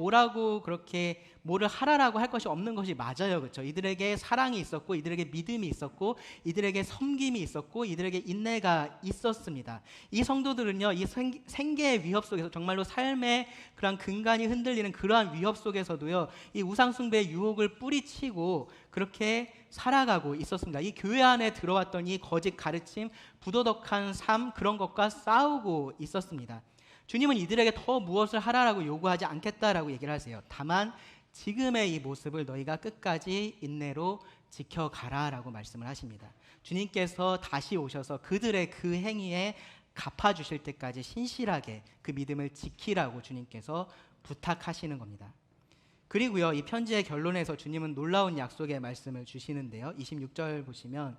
그렇게 뭐를 하라라고 할 것이 없는 것이 맞아요. 그렇죠? 이들에게 사랑이 있었고, 이들에게 믿음이 있었고, 이들에게 섬김이 있었고, 이들에게 인내가 있었습니다. 이 성도들은요, 이 생계의 위협 속에서 정말로 삶의 그런 근간이 흔들리는 그러한 위협 속에서도요, 이 우상숭배의 유혹을 뿌리치고 그렇게 살아가고 있었습니다. 이 교회 안에 들어왔던 이 거짓 가르침, 부도덕한 삶, 그런 것과 싸우고 있었습니다. 주님은 이들에게 더 무엇을 하라라고 요구하지 않겠다라고 얘기를 하세요. 다만 지금의 이 모습을 너희가 끝까지 인내로 지켜가라라고 말씀을 하십니다. 주님께서 다시 오셔서 그들의 그 행위에 갚아주실 때까지 신실하게 그 믿음을 지키라고 주님께서 부탁하시는 겁니다. 그리고요, 이 편지의 결론에서 주님은 놀라운 약속의 말씀을 주시는데요, 26절 보시면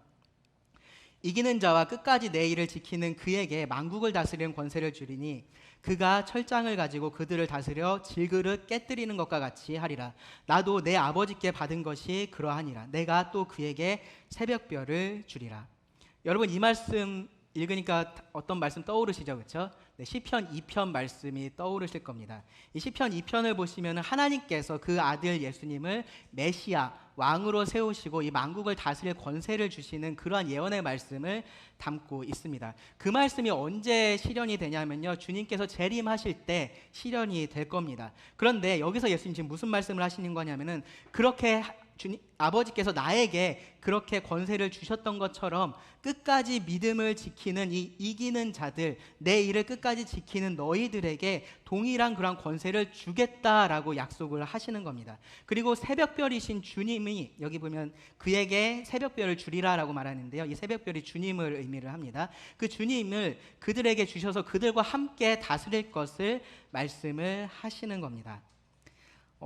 이기는 자와 끝까지 내 일을 지키는 그에게 만국을 다스리는 권세를 주리니 그가 철장을 가지고 그들을 다스려 질그릇 깨뜨리는 것과 같이 하리라. 나도 내 아버지께 받은 것이 그러하니라. 내가 또 그에게 새벽별을 주리라. 여러분 이 말씀 읽으니까 어떤 말씀 떠오르시죠? 그렇죠? 네, 시편 2편 말씀이 떠오르실 겁니다. 이 시편 2편을 보시면 하나님께서 그 아들 예수님을 메시아 왕으로 세우시고 이 만국을 다스릴 권세를 주시는 그러한 예언의 말씀을 담고 있습니다. 그 말씀이 언제 실현이 되냐면요, 주님께서 재림하실 때 실현이 될 겁니다. 그런데 여기서 예수님 지금 무슨 말씀을 하시는 거냐면은 그렇게 아버지께서 나에게 그렇게 권세를 주셨던 것처럼 끝까지 믿음을 지키는 이 이기는 자들, 내 일을 끝까지 지키는 너희들에게 동일한 그런 권세를 주겠다라고 약속을 하시는 겁니다. 그리고 새벽별이신 주님이 여기 보면 그에게 새벽별을 주리라라고 말하는데요, 이 새벽별이 주님을 의미를 합니다. 그 주님을 그들에게 주셔서 그들과 함께 다스릴 것을 말씀을 하시는 겁니다.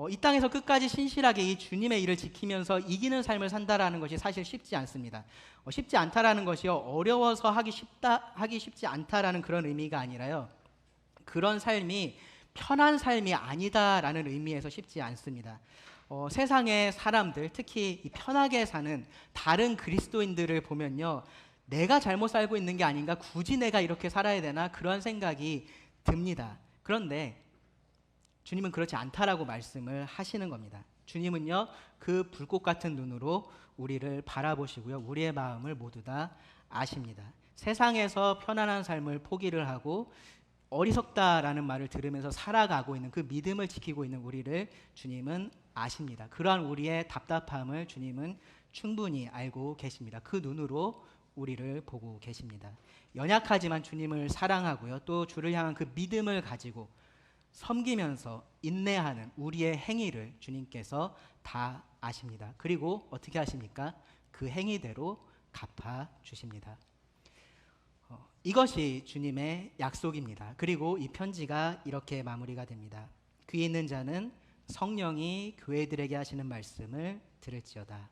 이 땅에서 끝까지 신실하게 이 주님의 일을 지키면서 이기는 삶을 산다라는 것이 사실 쉽지 않습니다. 쉽지 않다라는 것이요, 어려워서 하기 쉽지 않다라는 그런 의미가 아니라요, 그런 삶이 편한 삶이 아니다라는 의미에서 쉽지 않습니다. 세상의 사람들, 특히 이 편하게 사는 다른 그리스도인들을 보면요, 내가 잘못 살고 있는 게 아닌가, 굳이 내가 이렇게 살아야 되나, 그런 생각이 듭니다. 그런데 주님은 그렇지 않다라고 말씀을 하시는 겁니다. 주님은요, 그 불꽃 같은 눈으로 우리를 바라보시고요, 우리의 마음을 모두 다 아십니다. 세상에서 편안한 삶을 포기를 하고 어리석다라는 말을 들으면서 살아가고 있는 그 믿음을 지키고 있는 우리를 주님은 아십니다. 그러한 우리의 답답함을 주님은 충분히 알고 계십니다. 그 눈으로 우리를 보고 계십니다. 연약하지만 주님을 사랑하고요. 또 주를 향한 그 믿음을 가지고 섬기면서 인내하는 우리의 행위를 주님께서 다 아십니다. 그리고 어떻게 하십니까? 그 행위대로 갚아 주십니다. 이것이 주님의 약속입니다. 그리고 이 편지가 이렇게 마무리가 됩니다. 귀 있는 자는 성령이 교회들에게 하시는 말씀을 들을지어다.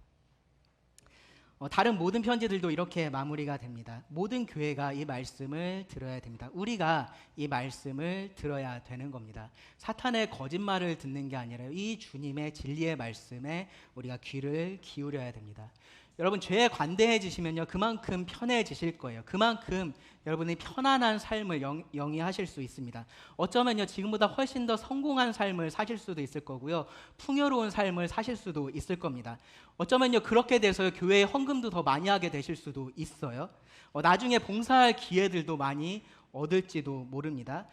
다른 모든 편지들도 이렇게 마무리가 됩니다. 모든 교회가 이 말씀을 들어야 됩니다. 우리가 이 말씀을 들어야 되는 겁니다. 사탄의 거짓말을 듣는 게 아니라 이 주님의 진리의 말씀에 우리가 귀를 기울여야 됩니다. 여러분, 죄에 관대해지시면요, 그만큼 편해지실 거예요. 그만큼 여러분이 편안한 삶을 영위하실 수 있습니다. 어쩌면요, 지금보다 훨씬 더 성공한 삶을 사실 수도 있을 거고요, 풍요로운 삶을 사실 수도 있을 겁니다. 어쩌면요, 그렇게 돼서 교회에 헌금도 더 많이 하게 되실 수도 있어요. 나중에 봉사할 기회들도 많이 얻을지도 모릅니다.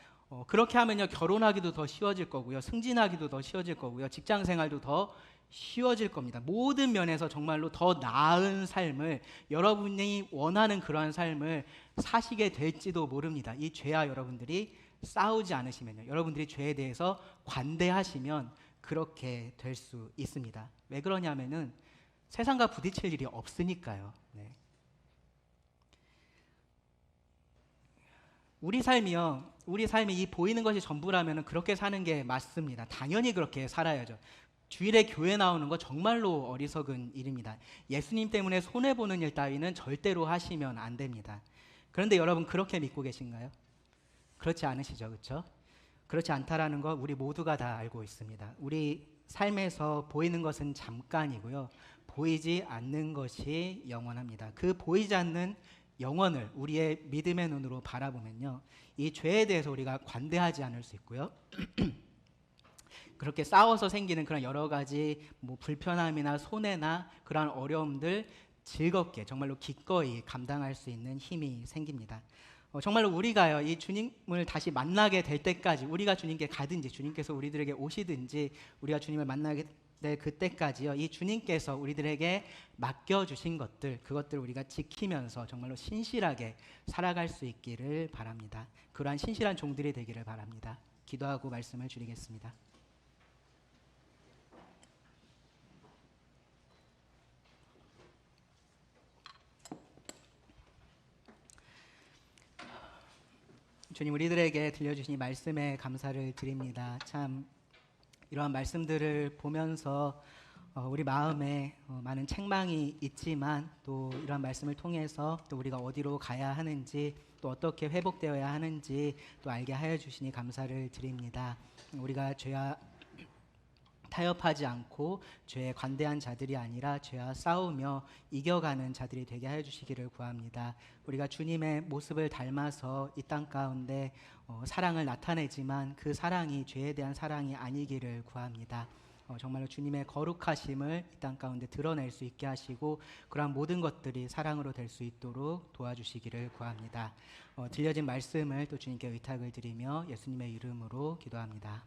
그렇게 하면요, 결혼하기도 더 쉬워질 거고요, 승진하기도 더 쉬워질 거고요, 직장 생활도 더 쉬워질 겁니다. 모든 면에서 정말로 더 나은 삶을, 여러분이 원하는 그러한 삶을 사시게 될지도 모릅니다. 이 죄와 여러분들이 싸우지 않으시면요, 여러분들이 죄에 대해서 관대하시면 그렇게 될 수 있습니다. 왜 그러냐면은 세상과 부딪힐 일이 없으니까요. 네. 우리 삶이 이 보이는 것이 전부라면 그렇게 사는 게 맞습니다. 당연히 그렇게 살아야죠. 주일에 교회 나오는 거 정말로 어리석은 일입니다. 예수님 때문에 손해보는 일 따위는 절대로 하시면 안 됩니다. 그런데 여러분, 그렇게 믿고 계신가요? 그렇지 않으시죠, 그렇죠? 그렇지 않다라는 거 우리 모두가 다 알고 있습니다. 우리 삶에서 보이는 것은 잠깐이고요, 보이지 않는 것이 영원합니다. 그 보이지 않는 영원을 우리의 믿음의 눈으로 바라보면요, 이 죄에 대해서 우리가 관대하지 않을 수 있고요, 그렇게 싸워서 생기는 그런 여러 가지 불편함이나 손해나 그런 어려움들 즐겁게, 정말로 기꺼이 감당할 수 있는 힘이 생깁니다. 정말로 우리가요, 이 주님을 다시 만나게 될 때까지, 우리가 주님께 가든지 주님께서 우리들에게 오시든지 우리가 주님을 만나게 될 그때까지요, 이 주님께서 우리들에게 맡겨주신 것들, 그것들 우리가 지키면서 정말로 신실하게 살아갈 수 있기를 바랍니다. 그러한 신실한 종들이 되기를 바랍니다. 기도하고 말씀을 드리겠습니다. 주님, 우리들에게 들려주신 이 말씀에 감사를 드립니다. 참 이러한 말씀들을 보면서 우리 마음에 많은 책망이 있지만, 또 이러한 말씀을 통해서 또 우리가 어디로 가야 하는지, 또 어떻게 회복되어야 하는지 또 알게 하여 주시니 감사를 드립니다. 우리가 죄와 타협하지 않고 죄에 관대한 자들이 아니라 죄와 싸우며 이겨가는 자들이 되게 하여 주시기를 구합니다. 우리가 주님의 모습을 닮아서 이 땅 가운데 사랑을 나타내지만 그 사랑이 죄에 대한 사랑이 아니기를 구합니다. 정말로 주님의 거룩하심을 이 땅 가운데 드러낼 수 있게 하시고, 그러한 모든 것들이 사랑으로 될 수 있도록 도와주시기를 구합니다. 들려진 말씀을 또 주님께 의탁을 드리며 예수님의 이름으로 기도합니다.